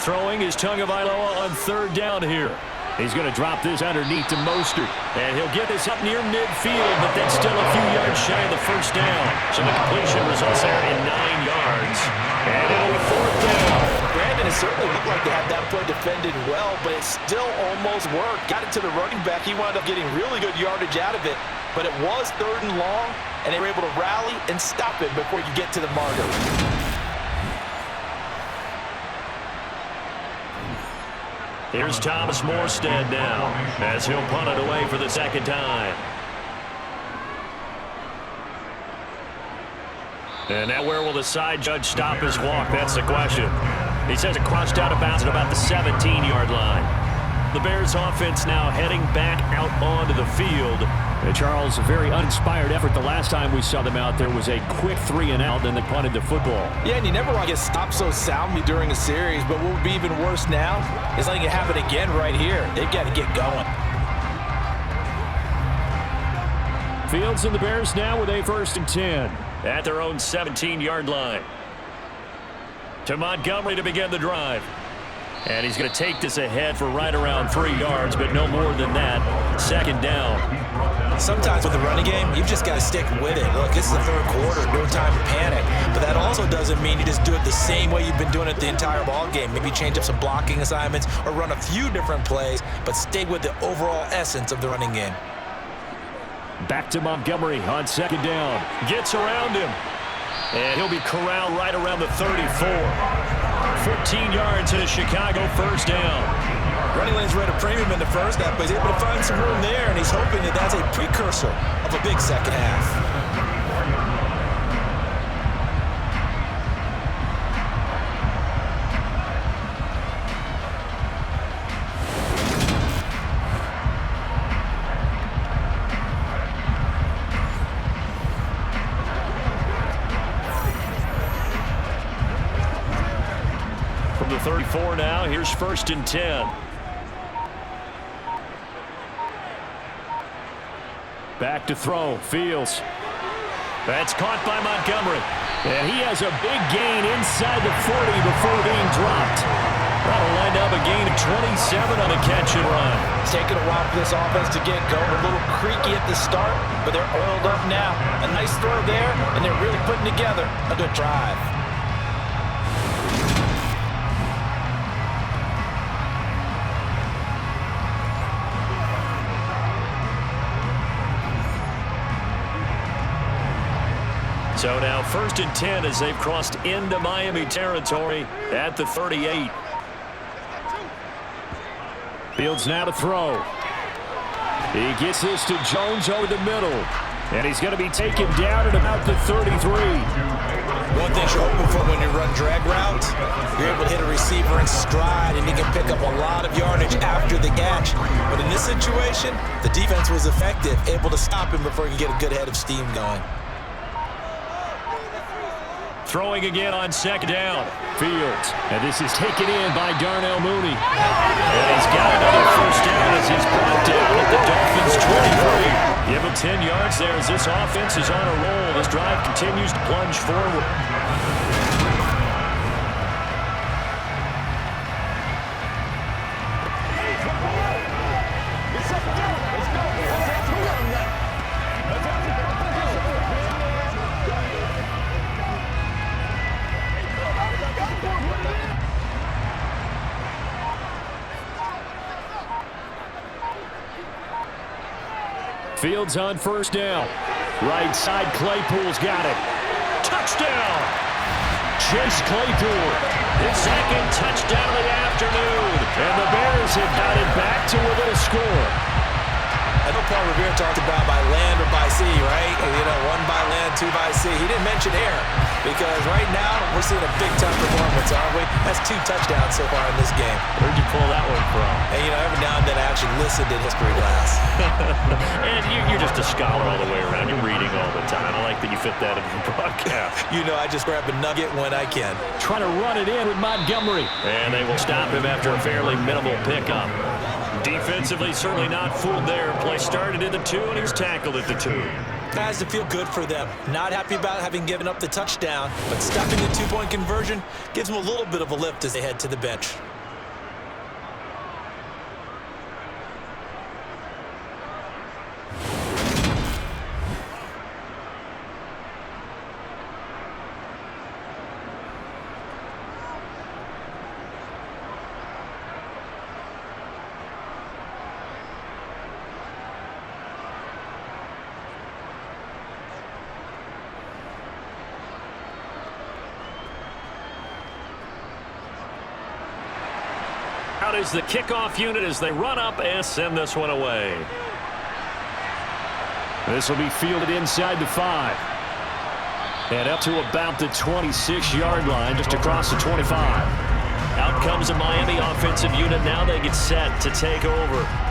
Throwing is Tagovailoa on 3rd down here. He's going to drop this underneath to Mostert. And he'll get this up near midfield, but that's still a few yards shy of the 1st down. So the completion results there in 9 yards. And it'll be 4th down. Brandon, it certainly looked like they had that play defended well, but it still almost worked. Got it to the running back. He wound up getting really good yardage out of it. But it was 3rd and long, and they were able to rally and stop it before you get to the marker. Here's Thomas Mostert now, as he'll punt it away for the 2nd time. And now where will the side judge stop his walk? That's the question. He says it crossed out of bounds at about the 17-yard line. The Bears offense now heading back out onto the field. And Charles, a very uninspired effort. The last time we saw them out there was a quick 3-and-out, then they punted the football. Yeah, and you never want to get stopped so soundly during a series, but what would be even worse now is letting it happen again right here. They've got to get going. Fields and the Bears now with a 1st and 10 at their own 17-yard line. To Montgomery to begin the drive. And he's going to take this ahead for right around 3 yards, but no more than that. 2nd down. Sometimes with the running game, you've just got to stick with it. Look, this is the 3rd quarter, no time to panic. But that also doesn't mean you just do it the same way you've been doing it the entire ball game. Maybe change up some blocking assignments or run a few different plays, but stay with the overall essence of the running game. Back to Montgomery on 2nd down. Gets around him. And he'll be corralled right around the 34. 14 yards and a Chicago 1st down. Running lanes were at a premium in the 1st half, but he's able to find some room there, and he's hoping that that's a precursor of a big 2nd half. From the 34 now, here's 1st and 10. Back to throw, Fields. That's caught by Montgomery. And he has a big gain inside the 40 before being dropped. That'll wind up a gain of 27 on a catch and run. It's taking a while for this offense to get going. A little creaky at the start, but they're oiled up now. A nice throw there, and they're really putting together a good drive. So now 1st and 10 as they've crossed into Miami territory at the 38. Fields now to throw. He gets this to Jones over the middle. And he's going to be taken down at about the 33. One thing you're hoping for when you run drag routes, you're able to hit a receiver in stride and he can pick up a lot of yardage after the catch. But in this situation, the defense was effective, able to stop him before he can get a good head of steam going. Throwing again on 2nd down. Fields. And this is taken in by Darnell Mooney. And he's got another 1st down as he's brought down at the Dolphins 23. Give him 10 yards there as this offense is on a roll. This drive continues to plunge forward. Fields on 1st down. Right side, Claypool's got it. Touchdown! Chase Claypool. His 2nd touchdown of the afternoon. And the Bears have got it back to within a score. I know Paul Revere talked about by land or by sea, right? You know, 1 by land, 2 by sea. He didn't mention air because right now we're seeing a big-time performance, aren't we? That's 2 touchdowns so far in this game. Where'd you pull that one from? And, you know, every now and then I actually listen to history class. And you're just a scholar all the way around. You're reading all the time. I like that you fit that into the broadcast. You know, I just grab a nugget when I can. Trying to run it in with Montgomery. And they will stop him after a fairly minimal pickup. Defensively, certainly not fooled there. Play started at the 2, and he was tackled at the 2. Has to feel good for them. Not happy about having given up the touchdown, but stopping the 2-point conversion gives them a little bit of a lift as they head to the bench. Out is the kickoff unit as they run up and send this one away. This will be fielded inside the 5. And up to about the 26-yard line, just across the 25. Out comes the Miami offensive unit. Now they get set to take over.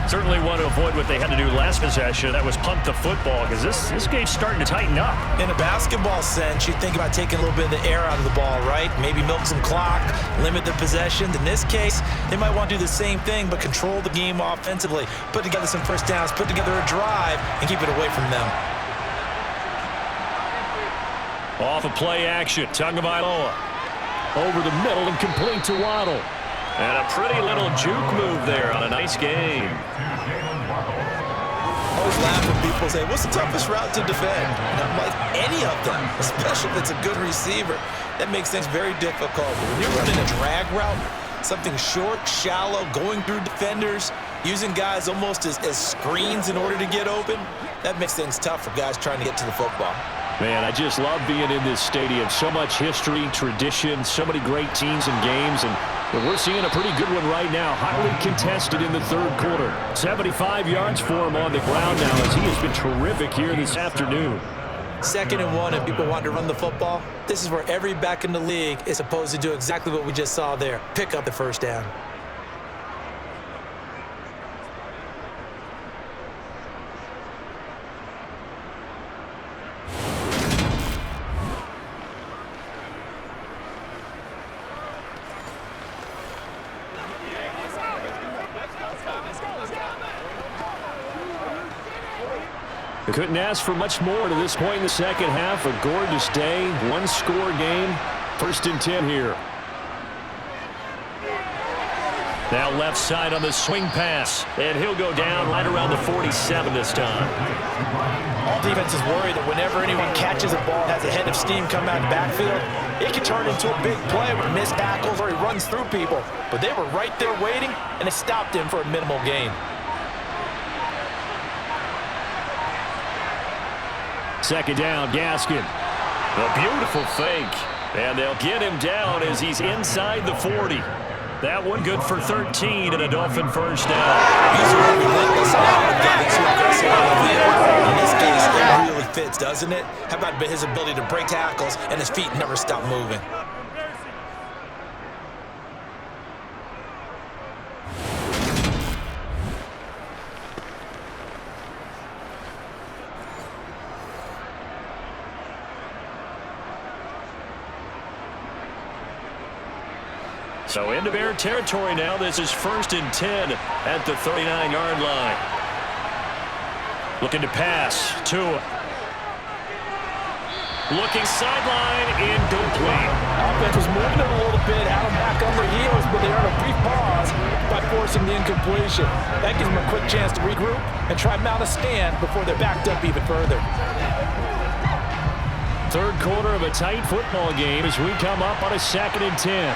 Certainly want to avoid what they had to do last possession. That was punt the football because this game's starting to tighten up. In a basketball sense, you think about taking a little bit of the air out of the ball, right? Maybe milk some clock, limit the possessions. In this case, they might want to do the same thing but control the game offensively. Put together some 1st downs, put together a drive, and keep it away from them. Off of play action, Tagovailoa. Over the middle and complete to Waddle. And a pretty little juke move there on a nice game. I always laugh when people say, what's the toughest route to defend? And I'm like, any of them, especially if it's a good receiver. That makes things very difficult. But when you're running a drag route, something short, shallow, going through defenders, using guys almost as screens in order to get open, that makes things tough for guys trying to get to the football. Man, I just love being in this stadium. So much history, tradition, so many great teams and games, and we're seeing a pretty good one right now. Highly contested in the 3rd quarter. 75 yards for him on the ground now as he has been terrific here this afternoon. 2nd and 1 and people want to run the football. This is where every back in the league is supposed to do exactly what we just saw there. Pick up the 1st down. Couldn't ask for much more to this point in the 2nd half. A gorgeous day, 1-score game. 1st and 10 here. Now left side on the swing pass. And he'll go down right around the 47 this time. All defenses worry that whenever anyone catches a ball, has a head of steam come out of the backfield, it can turn into a big play with missed tackles or he runs through people. But they were right there waiting, and they stopped him for a minimal gain. 2nd down, Gaskin. A beautiful fake. And they'll get him down as he's inside the 40. That one good for 13 and a Dolphin first down. He's relentless in this case, it really fits, doesn't it? How about his ability to break tackles and his feet never stop moving? So into Bear territory now. This is 1st and 10 at the 39-yard line. Looking to pass. Tua. Looking sideline, incomplete. Offense was moving it a little bit, had them back on their heels, but they earned a brief pause by forcing the incompletion. That gives them a quick chance to regroup and try mount a stand before they're backed up even further. Third quarter of a tight football game as we come up on a 2nd and 10.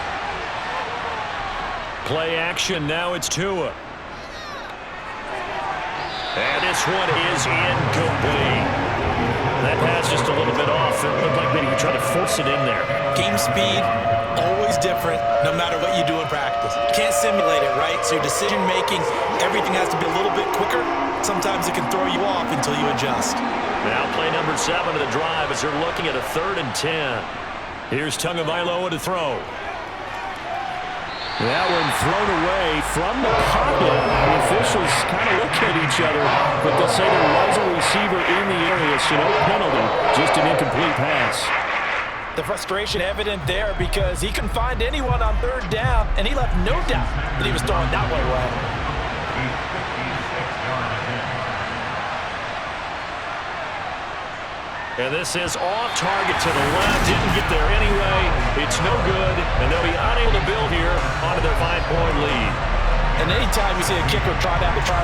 Play action, now it's Tua. And this one is incomplete. That pass just a little bit off. It looked like maybe he tried to force it in there. Game speed, always different, no matter what you do in practice. Can't simulate it, right? So your decision-making, everything has to be a little bit quicker. Sometimes it can throw you off until you adjust. Now play number 7 of the drive as they're looking at a 3rd and 10. Here's Tagovailoa to throw. That one thrown away from the pocket. The officials kind of look at each other, but they'll say there was a receiver in the area, so no penalty, just an incomplete pass. The frustration evident there because he couldn't find anyone on 3rd down, and he left no doubt that he was throwing that one away. And this is off target to the left. Didn't get there anyway. It's no good, and they'll be unable to build here onto their 5-point lead. And anytime you see a kicker try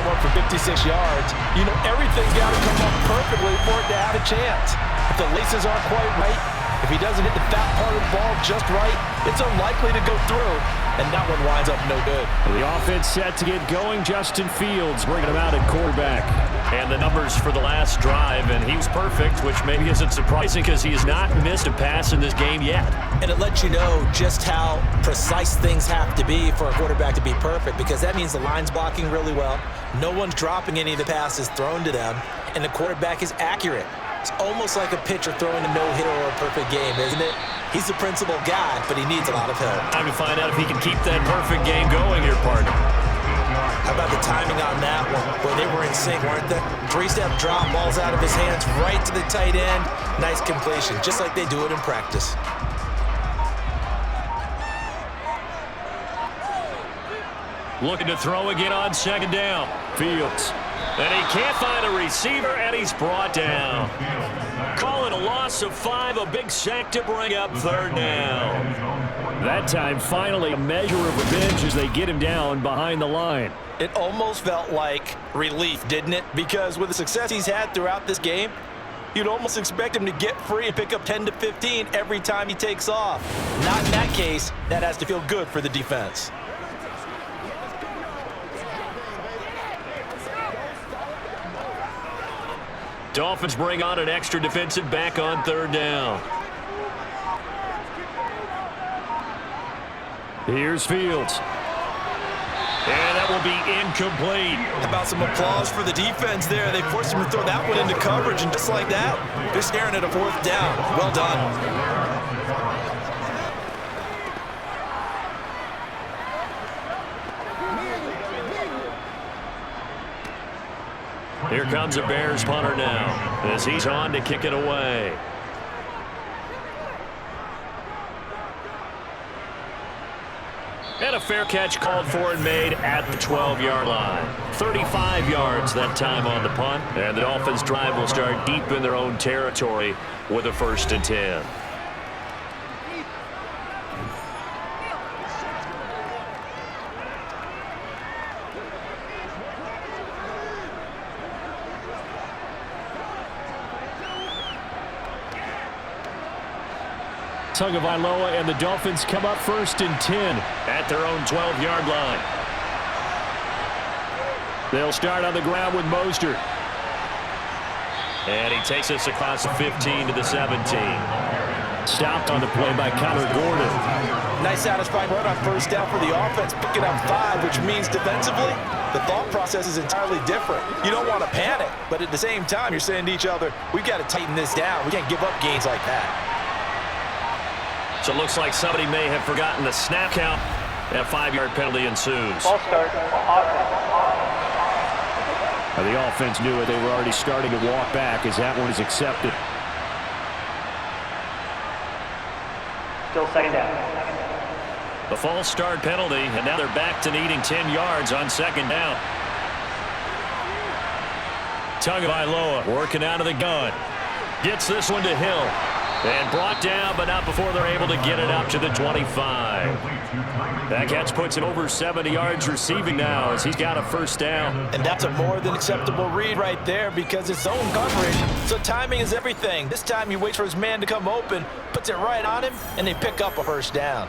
one for 56 yards, you know everything's got to come up perfectly for it to have a chance. If the laces aren't quite right, if he doesn't hit the fat part of the ball just right, it's unlikely to go through, and that one winds up no good. The offense set to get going. Justin Fields bringing him out at quarterback. And the numbers for the last drive, and he was perfect, which maybe isn't surprising because he has not missed a pass in this game yet. And it lets you know just how precise things have to be for a quarterback to be perfect, because that means the line's blocking really well, no one's dropping any of the passes thrown to them, and the quarterback is accurate. It's almost like a pitcher throwing a no-hitter or a perfect game, isn't it? He's the principal guy, but he needs a lot of help. Time to find out if he can keep that perfect game going here, partner. How about the timing on that one, where they were in sync, weren't they? 3-step drop, balls out of his hands, right to the tight end. Nice completion, just like they do it in practice. Looking to throw again on 2nd down. Fields. And he can't find a receiver, and he's brought down. Call it a loss of 5, a big sack to bring up 3rd down. That time, finally, a measure of revenge as they get him down behind the line. It almost felt like relief, didn't it? Because with the success he's had throughout this game, you'd almost expect him to get free and pick up 10 to 15 every time he takes off. Not in that case. That has to feel good for the defense. Dolphins bring on an extra defensive back on 3rd down. Here's Fields. And that will be incomplete. How about some applause for the defense there? They forced him to throw that one into coverage, and just like that, they're staring at a 4th down. Well done. Here comes a Bears punter now as he's on to kick it away. And a fair catch called for and made at the 12-yard line. 35 yards that time on the punt. And the Dolphins drive will start deep in their own territory with a 1st and 10. Tagovailoa and the Dolphins come up 1st and 10 at their own 12-yard line. They'll start on the ground with Mostert. And he takes us across the 15 to the 17. Stopped on the play by Connor Gordon. Nice satisfying run on first down for the offense, picking up 5, which means defensively, the thought process is entirely different. You don't want to panic, but at the same time, you're saying to each other, we've got to tighten this down. We can't give up gains like that. So it looks like somebody may have forgotten the snap count. That 5-yard penalty ensues. Mostert, offense. The offense knew it. They were already starting to walk back as that one is accepted. Still second down. The false start penalty, and now they're back to needing 10 yards on second down. Tagovailoa working out of the gun. Gets this one to Hill. And brought down, but not before they're able to get it up to the 25. That catch puts him over 70 yards receiving now as he's got a first down. And that's a more than acceptable read right there because it's zone coverage, so timing is everything. This time he waits for his man to come open, puts it right on him, and they pick up a first down.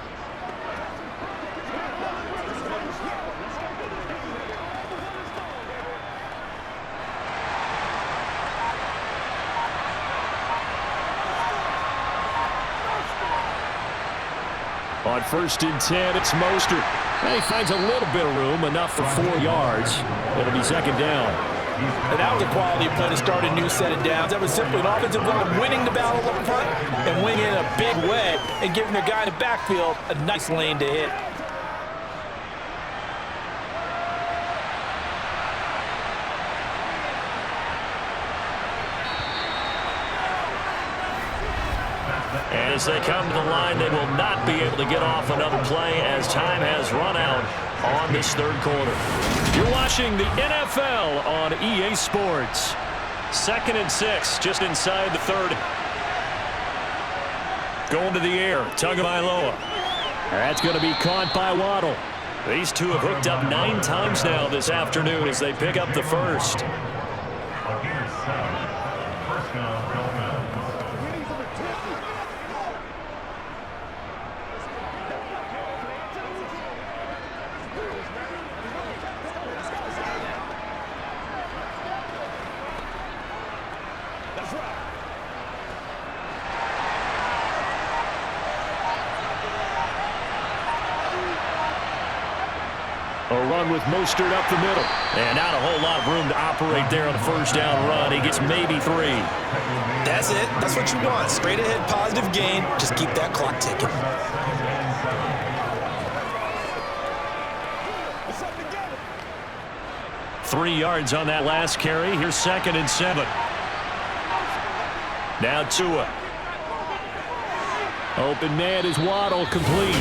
On 1st and 10, it's Mostert. And he finds a little bit of room, enough for 4 yards. It'll be second down. And that was a quality play to start a new set of downs. That was simply an offensive one of winning the battle up front and winning in a big way and giving their guy in the backfield a nice lane to hit. And as they come to the line, they will not be able to get off another play as time has run out on this third quarter. You're watching the NFL on EA Sports. 2nd and 6, just inside the 30. Going to the air, Tagovailoa. That's going to be caught by Waddle. These two have hooked up 9 times now this afternoon as they pick up the first. A run with Mostert up the middle. And not a whole lot of room to operate there on the first down run. He gets maybe 3. That's it. That's what you want. Straight ahead, positive gain. Just keep that clock ticking. Three yards on that last carry. Here's 2nd and 7. Now Tua. Open man is Waddle, complete.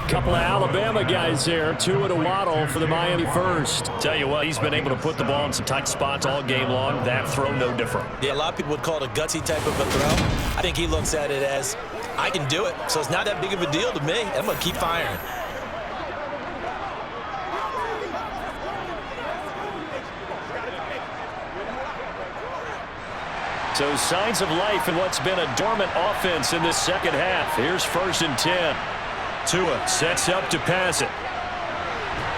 Couple of Alabama guys there. Tua to Waddle for the Miami first. Tell you what, he's been able to put the ball in some tight spots all game long. That throw no different. Yeah, a lot of people would call it a gutsy type of a throw. I think he looks at it as, I can do it. So it's not that big of a deal to me. I'm going to keep firing. So signs of life in what's been a dormant offense in this second half. Here's 1st and 10. Tua sets up to pass it.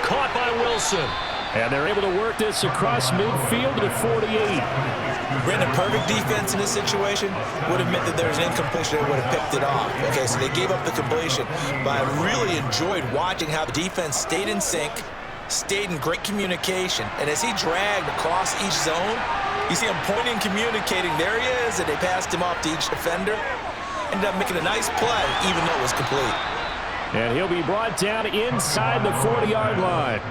Caught by Wilson. And they're able to work this across midfield to 48. Brandon, perfect defense in this situation would have meant that there was an incompletion that would have picked it off. Okay, so they gave up the completion. But I really enjoyed watching how the defense stayed in sync, stayed in great communication. And as he dragged across each zone, you see him pointing, communicating. There he is, and they passed him off to each defender. Ended up making a nice play, even though it was complete. And he'll be brought down inside the 40-yard line.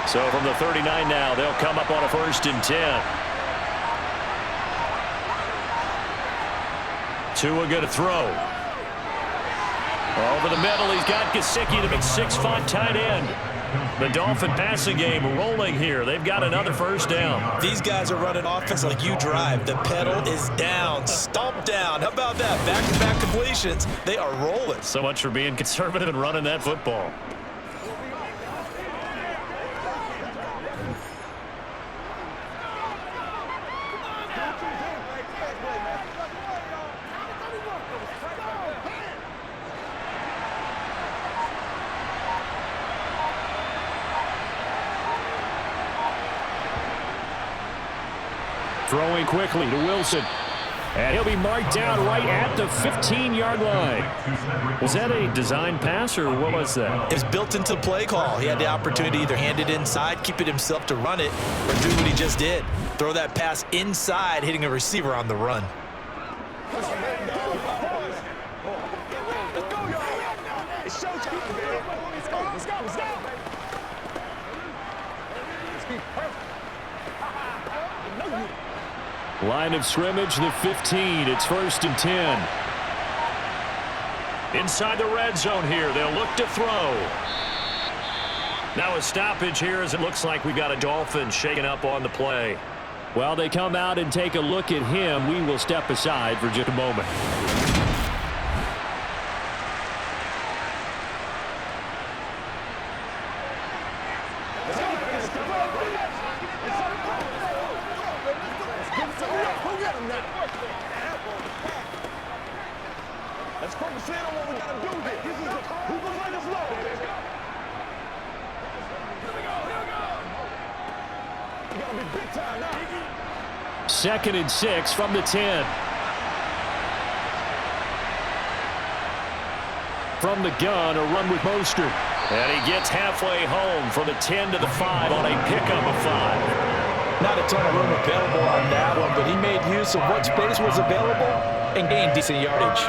So from the 39 now, they'll come up on a 1st and 10. Tua going to throw. Over the middle, he's got Gesicki, the big 6'5" tight end. The Dolphin passing game rolling here. They've got another first down. These guys are running offense like you drive. The pedal is down, stomp down. How about that? Back-to-back completions. They are rolling. So much for being conservative and running that football. Throwing quickly to Wilson. And he'll be marked down right at the 15-yard line. Was that a design pass, or what was that? It was built into the play call. He had the opportunity to either hand it inside, keep it himself to run it, or do what he just did. Throw that pass inside, hitting a receiver on the run. Line of scrimmage, the 15. It's 1st and 10. Inside the red zone here. They'll look to throw. Now a stoppage here as it looks like we got a Dolphin shaking up on the play. While they come out and take a look at him, we will step aside for just a moment. Let's focus in on what we gotta do here. This is who goes like this low. Let's go. Here we go. We gotta be big time now. 2nd and 6 from the 10. From the gun, a run with Mostert. And he gets halfway home from the 10 to the 5 on a pickup of 5. Not a ton of room available on that one, but he made use of what space was available and gained decent yardage.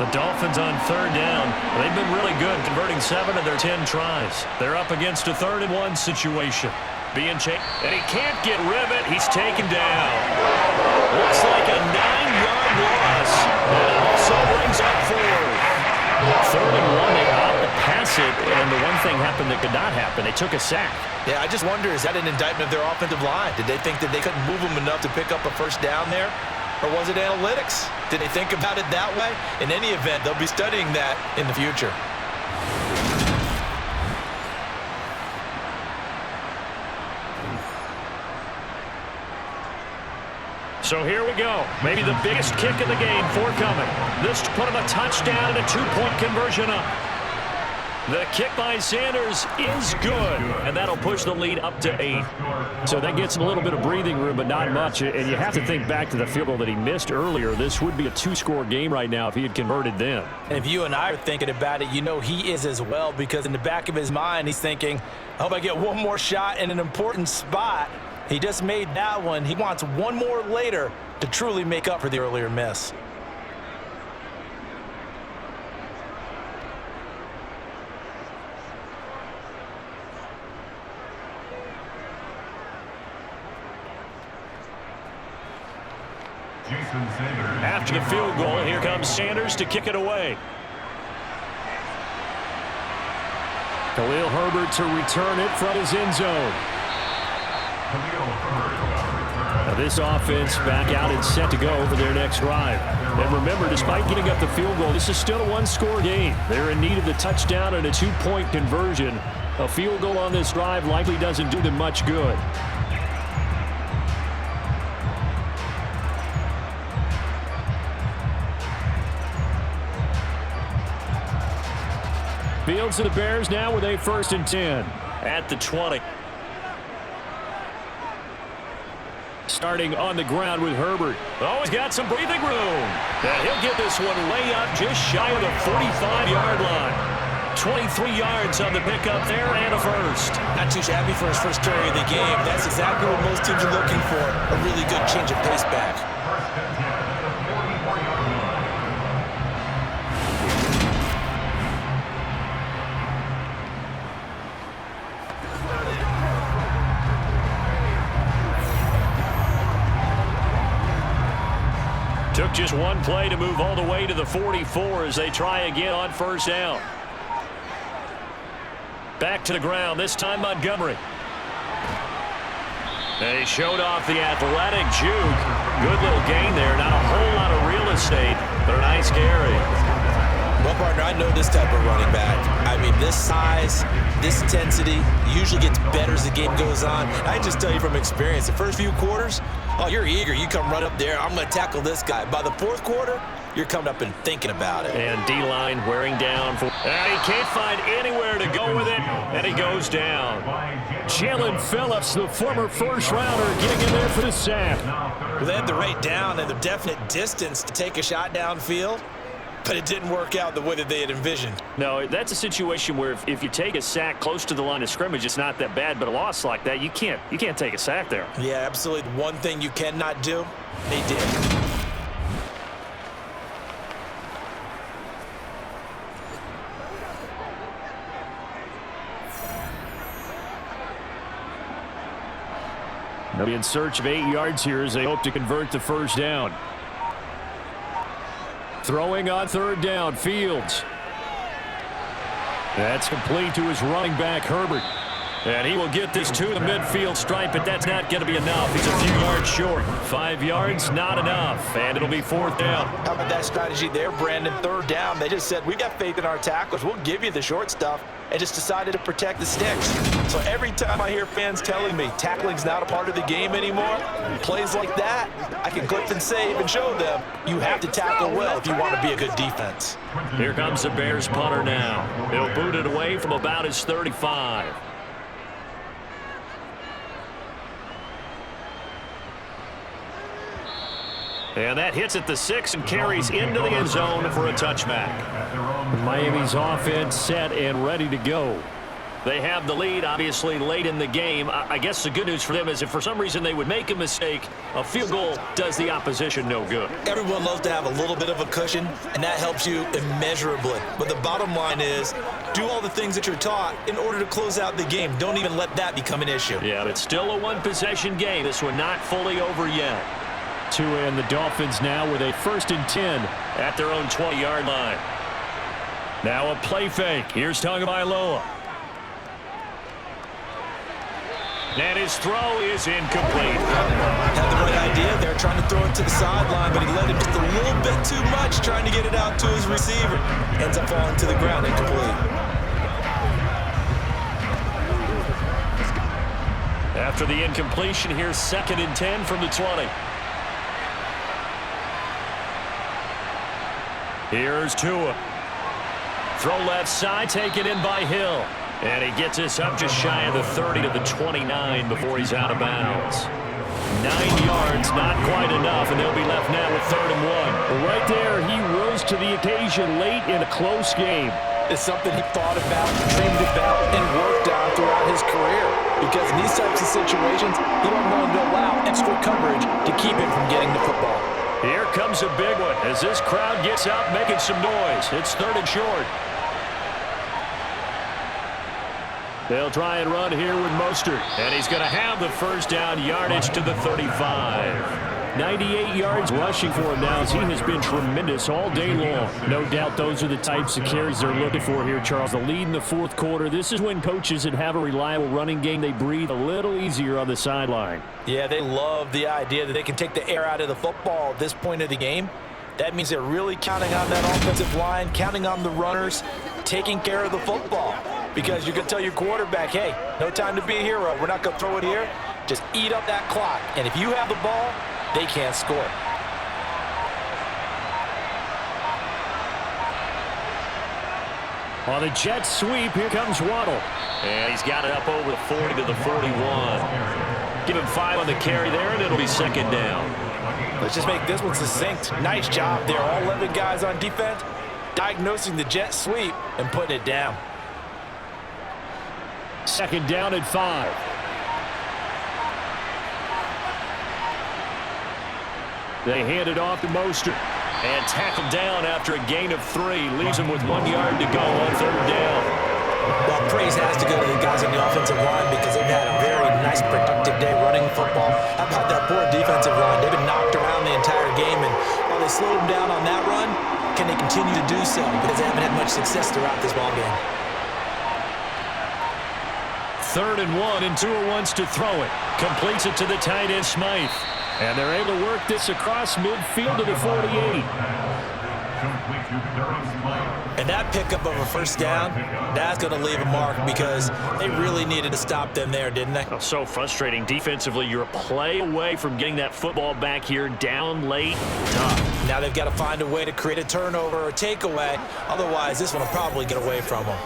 The Dolphins on 3rd down. They've been really good converting 7 of their 10 tries. They're up against a 3rd and 1 situation. Being chased, and he can't get Rivet. He's taken down. Looks like a 9-yard loss. And it also brings up 4th. 3rd and 1, they ought to pass it, and the one thing happened that could not happen. They took a sack. Yeah, I just wonder, is that an indictment of their offensive line? Did they think that they couldn't move them enough to pick up a first down there? Or was it analytics? Did they think about it that way? In any event, they'll be studying that in the future. So here we go. Maybe the biggest kick of the game forthcoming. This to put him a touchdown and a 2-point conversion up. The kick by Sanders is good, and that'll push the lead up to 8. So that gets him a little bit of breathing room, but not much. And you have to think back to the field goal that he missed earlier. This would be a 2-score game right now if he had converted then. And if you and I are thinking about it, you know he is as well, because in the back of his mind, he's thinking, I hope I get one more shot in an important spot. He just made that one. He wants one more later to truly make up for the earlier miss. After the field goal, here comes Sanders to kick it away. Khalil Herbert to return it from his end zone. Now this offense back out and set to go for their next drive. And remember, despite getting up the field goal, this is still a 1-score game. They're in need of the touchdown and a 2-point conversion. A field goal on this drive likely doesn't do them much good. Fields to the Bears now with a 1st and 10 at the 20. Starting on the ground with Herbert. Oh, he's got some breathing room. And he'll get this one way up just shy of the 45-yard line. 23 yards on the pickup there and a 1st. Not too shabby for his first carry of the game. That's exactly what most teams are looking for. A really good change of pace back. Took just one play to move all the way to the 44 as they try again on first down. Back to the ground, this time Montgomery. They showed off the athletic juke. Good little gain there. Not a whole lot of real estate, but a nice carry. Well, partner, I know this type of running back. I mean, this size, this intensity usually gets better as the game goes on. I just tell you from experience, the first few quarters, oh, you're eager. You come right up there. I'm going to tackle this guy. By the fourth quarter, you're coming up and thinking about it. And D-line wearing down. And he can't find anywhere to go with it, and he goes down. Jalen Phillips, the former first-rounder, getting in there for the sack. Well, they had the right down and the definite distance to take a shot downfield, but it didn't work out the way that they had envisioned. No, that's a situation where if you take a sack close to the line of scrimmage, it's not that bad, but a loss like that, you can't take a sack there. Yeah, absolutely. The one thing you cannot do, they did. They'll be in search of 8 yards here as they hope to convert the first down. Throwing on third down, Fields. That's complete to his running back, Herbert. And he will get this to the midfield stripe, but that's not going to be enough. He's a few yards short. 5 yards, not enough. And it'll be fourth down. How about that strategy there, Brandon? Third down. They just said, we got faith in our tacklers. We'll give you the short stuff, and just decided to protect the sticks. So every time I hear fans telling me tackling's not a part of the game anymore, plays like that, I can clip and save and show them you have to tackle well if you want to be a good defense. Here comes the Bears punter now. He'll boot it away from about his 35. And that hits at the 6 and carries into the end zone for a touchback. Miami's offense set and ready to go. They have the lead, obviously, late in the game. I guess the good news for them is if for some reason they would make a mistake, a field goal does the opposition no good. Everyone loves to have a little bit of a cushion, and that helps you immeasurably. But the bottom line is, do all the things that you're taught in order to close out the game. Don't even let that become an issue. Yeah, but it's still a one-possession game. This one not fully over yet. Tua and the Dolphins now with a 1st and 10 at their own 20-yard line. Now a play fake. Here's Tagovailoa. And his throw is incomplete. Had the right idea there, trying to throw it to the sideline, but he let it just a little bit too much, trying to get it out to his receiver. Ends up falling to the ground incomplete. After the incompletion, here's 2nd and 10 from the 20. Here's Tua. Throw left side, taken in by Hill. And he gets us up just shy of the 30 to the 29 before he's out of bounds. 9 yards, not quite enough, and they'll be left now with 3rd and 1. Right there, he rose to the occasion late in a close game. It's something he thought about, dreamed about, and worked on throughout his career. Because in these types of situations, he wasn't going to allow extra coverage to keep him from getting the football. Here comes a big one as this crowd gets out making some noise. It's 3rd and short. They'll try and run here with Mostert. And he's going to have the first down, yardage to the 35. 98 yards rushing for him now as he has been tremendous all day long. No doubt those are the types of carries they're looking for here, Charles. The lead in the 4th quarter. This is when coaches that have a reliable running game, they breathe a little easier on the sideline. Yeah, they love the idea that they can take the air out of the football at this point of the game. That means they're really counting on that offensive line, counting on the runners, taking care of the football. Because you can tell your quarterback, hey, no time to be a hero. We're not going to throw it here. Just eat up that clock. And if you have the ball, they can't score. On the jet sweep, here comes Waddle. And he's got it up over the 40 to the 41. Give him 5 on the carry there, and it'll be 2nd down. Let's just make this one succinct. Nice job there. All 11 guys on defense diagnosing the jet sweep and putting it down. 2nd down at 5. They hand it off to Mostert. And tackled down after a gain of 3. Leaves him with 1 yard to go on 3rd down. Well, praise has to go to the guys on the offensive line because they've had a very nice, productive day running football. How about that poor defensive line? They've been knocked around the entire game, and while they slowed them down on that run. Can they continue to do so? Because they haven't had much success throughout this ballgame. 3rd and 1, and Tua wants to throw it. Completes it to the tight end, Smythe. And they're able to work this across midfield to the 48. And that pickup of a first down, that's going to leave a mark because they really needed to stop them there, didn't they? Oh, so frustrating. Defensively, you're a play away from getting that football back here down late. Tough. Now they've got to find a way to create a turnover or a takeaway. Otherwise, this one will probably get away from them.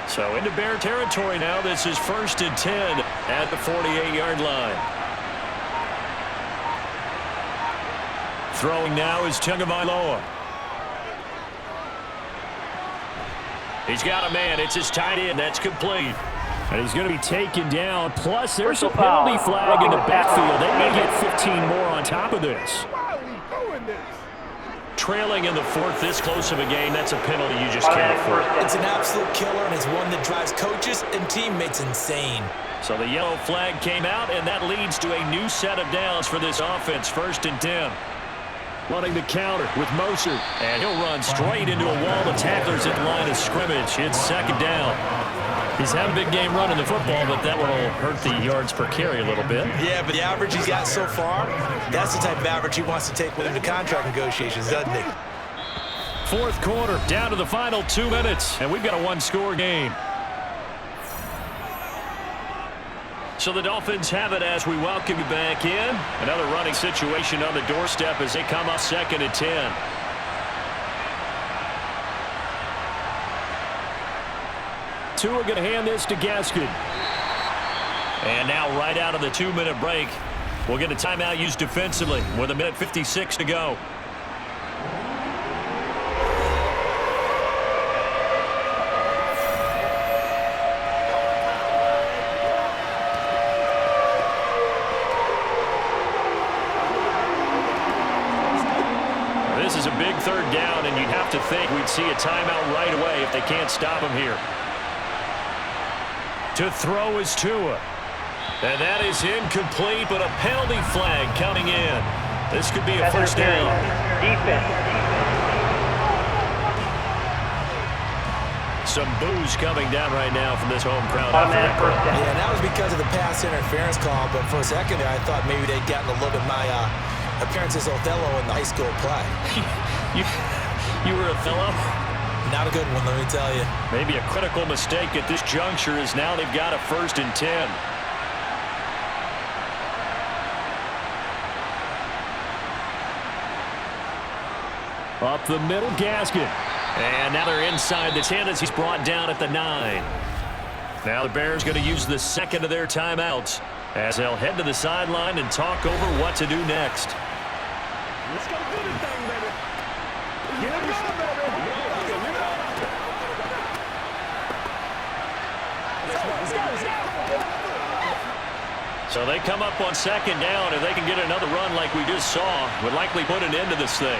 So into Bear territory now. This is 1st and 10 at the 48-yard line. Throwing now is Tagovailoa. He's got a man. It's his tight end. That's complete. And he's going to be taken down. Plus, there's a penalty flag in the backfield. They may get 15 more on top of this. Trailing in the 4th, this close of a game, that's a penalty you just can't afford. It's an absolute killer, and it's one that drives coaches and teammates insane. So the yellow flag came out, and that leads to a new set of downs for this offense. 1st and 10. Running the counter with Mostert, and he'll run straight into a wall of tacklers at the line of scrimmage. It's 2nd down. He's had a big game running the football, but that one will hurt the yards per carry a little bit. Yeah, but the average he's got so far, that's the type of average he wants to take with him to contract negotiations, doesn't he? 4th quarter, down to the final 2 minutes, and we've got a 1-score game. So the Dolphins have it as we welcome you back in. Another running situation on the doorstep as they come up 2nd and 10. Tua going to hand this to Gaskin. And now right out of the 2-minute break, we'll get a timeout used defensively with 1:56 to go. This is a big 3rd down, and you'd have to think we'd see a timeout right away if they can't stop him here. To throw is Tua. And that is incomplete, but a penalty flag coming in. This could be a first down. Defense. Some boos coming down right now from this home crowd. Automatic first down. Yeah, and that was because of the pass interference call, but for a second there, I thought maybe they'd gotten a look at my appearance as Othello in the high school play. You were Othello? Not a good one, let me tell you. Maybe a critical mistake at this juncture is now they've got a 1st and 10. Up the middle, Gaskin. And now they're inside the 10 as he's brought down at the 9. Now the Bears going to use the 2nd of their timeouts as they'll head to the sideline and talk over what to do next. Let's go do this thing, baby. Get it going, baby. So they come up on 2nd down. If they can get another run like we just saw, would likely put an end to this thing.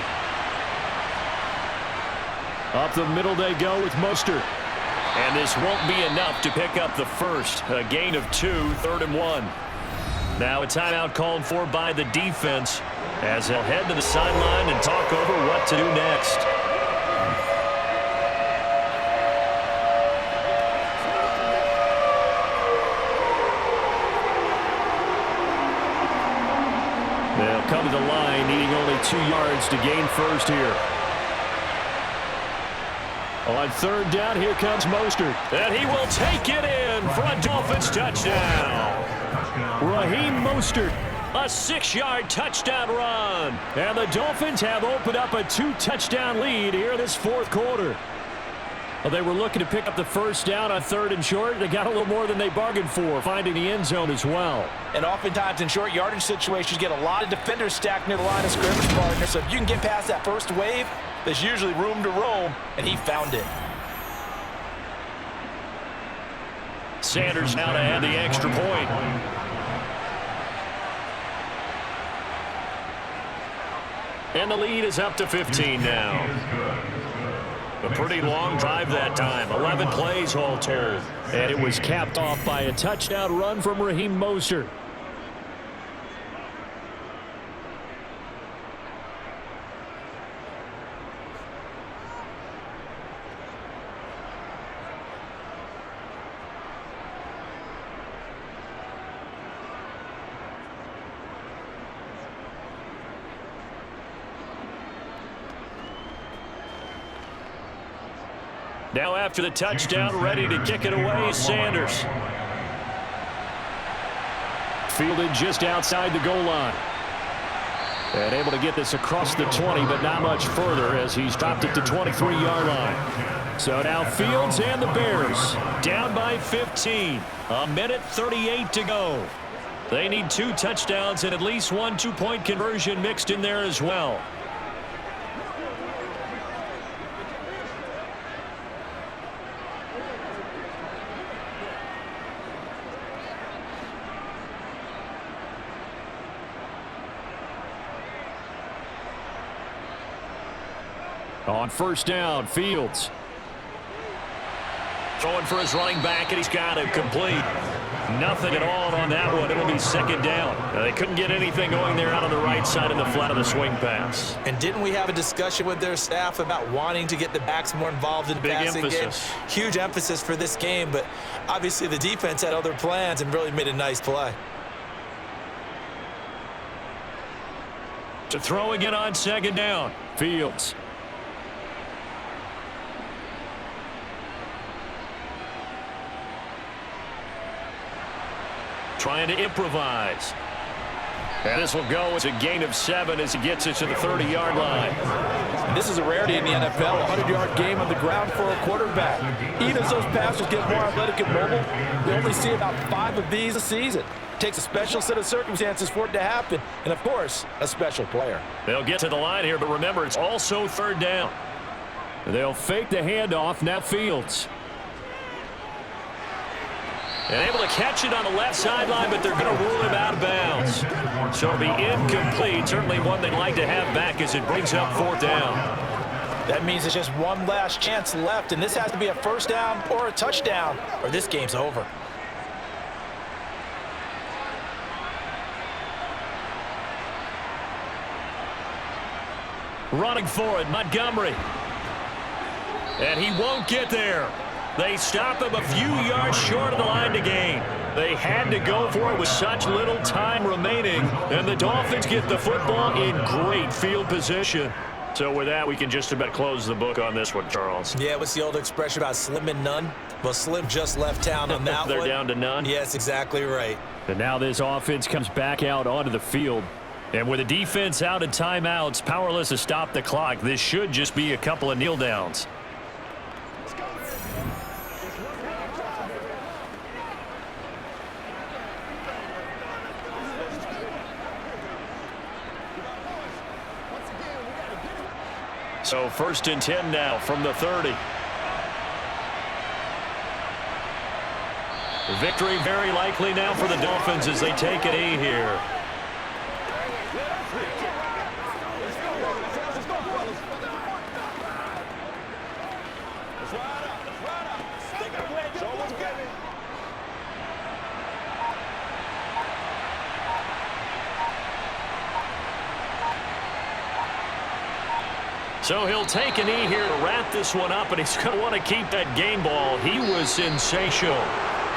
Up the middle they go with Mostert. And this won't be enough to pick up the 1st. A gain of 2, 3rd and 1. Now a timeout called for by the defense as they'll head to the sideline and talk over what to do next. They'll come to the line needing only 2 yards to gain 1st here. On 3rd down, here comes Mostert. And he will take it in for a Dolphins touchdown. Raheem Mostert, a 6-yard touchdown run. And the Dolphins have opened up a 2-touchdown lead here in this 4th quarter. Well, they were looking to pick up the 1st down on 3rd and short. They got a little more than they bargained for, finding the end zone as well. And oftentimes in short yardage situations, you get a lot of defenders stacked near the line of scrimmage, partner. So if you can get past that first wave, there's usually room to roam, and he found it. Sanders now to add the extra point. And the lead is up to 15 now. A pretty long drive that time. 11 plays all told. And it was capped off by a touchdown run from Raheem Mostert. Now after the touchdown, ready to kick it away, Sanders. Fielded just outside the goal line. And able to get this across the 20, but not much further as he's dropped it to 23-yard line. So now Fields and the Bears down by 15. A minute 38 to go. They need 2 touchdowns and at least 1 two-point conversion mixed in there as well. On first down, Fields. Throwing for his running back, and he's got it complete. Nothing at all on that one. It'll be second down. They couldn't get anything going there out on the right side in the flat of the swing pass. And didn't we have a discussion with their staff about wanting to get the backs more involved in the passing game? Huge emphasis for this game, but obviously the defense had other plans and really made a nice play. To throw again on second down, Fields. Trying to improvise. And this will go as a gain of 7 as he gets it to the 30-yard line. And this is a rarity in the NFL, a 100-yard game on the ground for a quarterback. Even as those passers get more athletic and mobile, we only see about 5 of these a season. It takes a special set of circumstances for it to happen, and, of course, a special player. They'll get to the line here, but remember, it's also third down. They'll fake the handoff, now Fields. And able to catch it on the left sideline, but they're going to rule him out of bounds. So it'll be incomplete. Certainly one they'd like to have back as it brings up fourth down. That means there's just one last chance left, and this has to be a first down or a touchdown, or this game's over. Running for it, Montgomery. And he won't get there. They stop him a few yards short of the line to gain. They had to go for it with such little time remaining, and the Dolphins get the football in great field position. So with that, we can just about close the book on this one, Charles. Yeah, what's the old expression about slim and none? Well, Slim just left town on that They're one. down to none? Yes, exactly right. And now this offense comes back out onto the field. And with the defense out and timeouts, powerless to stop the clock, this should just be a couple of kneel downs. So first and 10 now from the 30. Victory very likely now for the Dolphins as they take an A here. So he'll take a knee here to wrap this one up, and he's going to want to keep that game ball. He was sensational.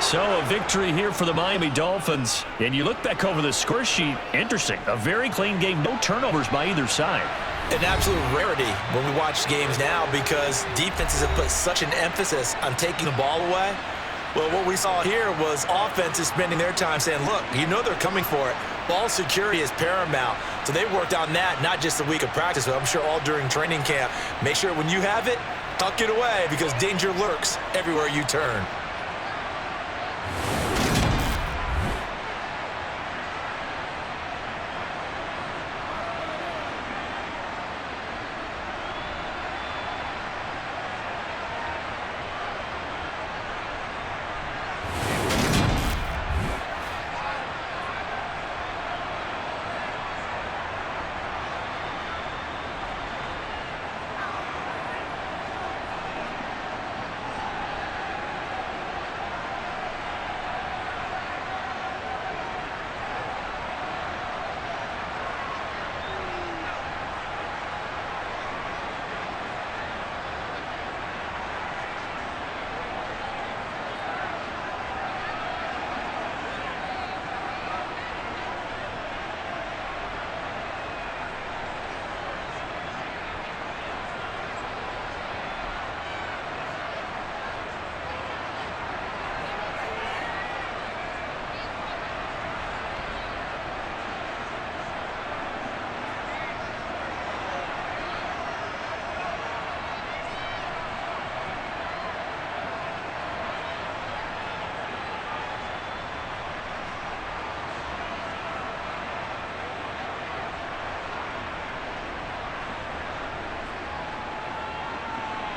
So a victory here for the Miami Dolphins. And you look back over the score sheet, interesting. A very clean game, no turnovers by either side. An absolute rarity when we watch games now because defenses have put such an emphasis on taking the ball away. Well, what we saw here was offenses spending their time saying, look, you know they're coming for it. Ball security is paramount. So they worked on that not just a week of practice, but I'm sure all during training camp. Make sure when you have it, tuck it away because danger lurks everywhere you turn.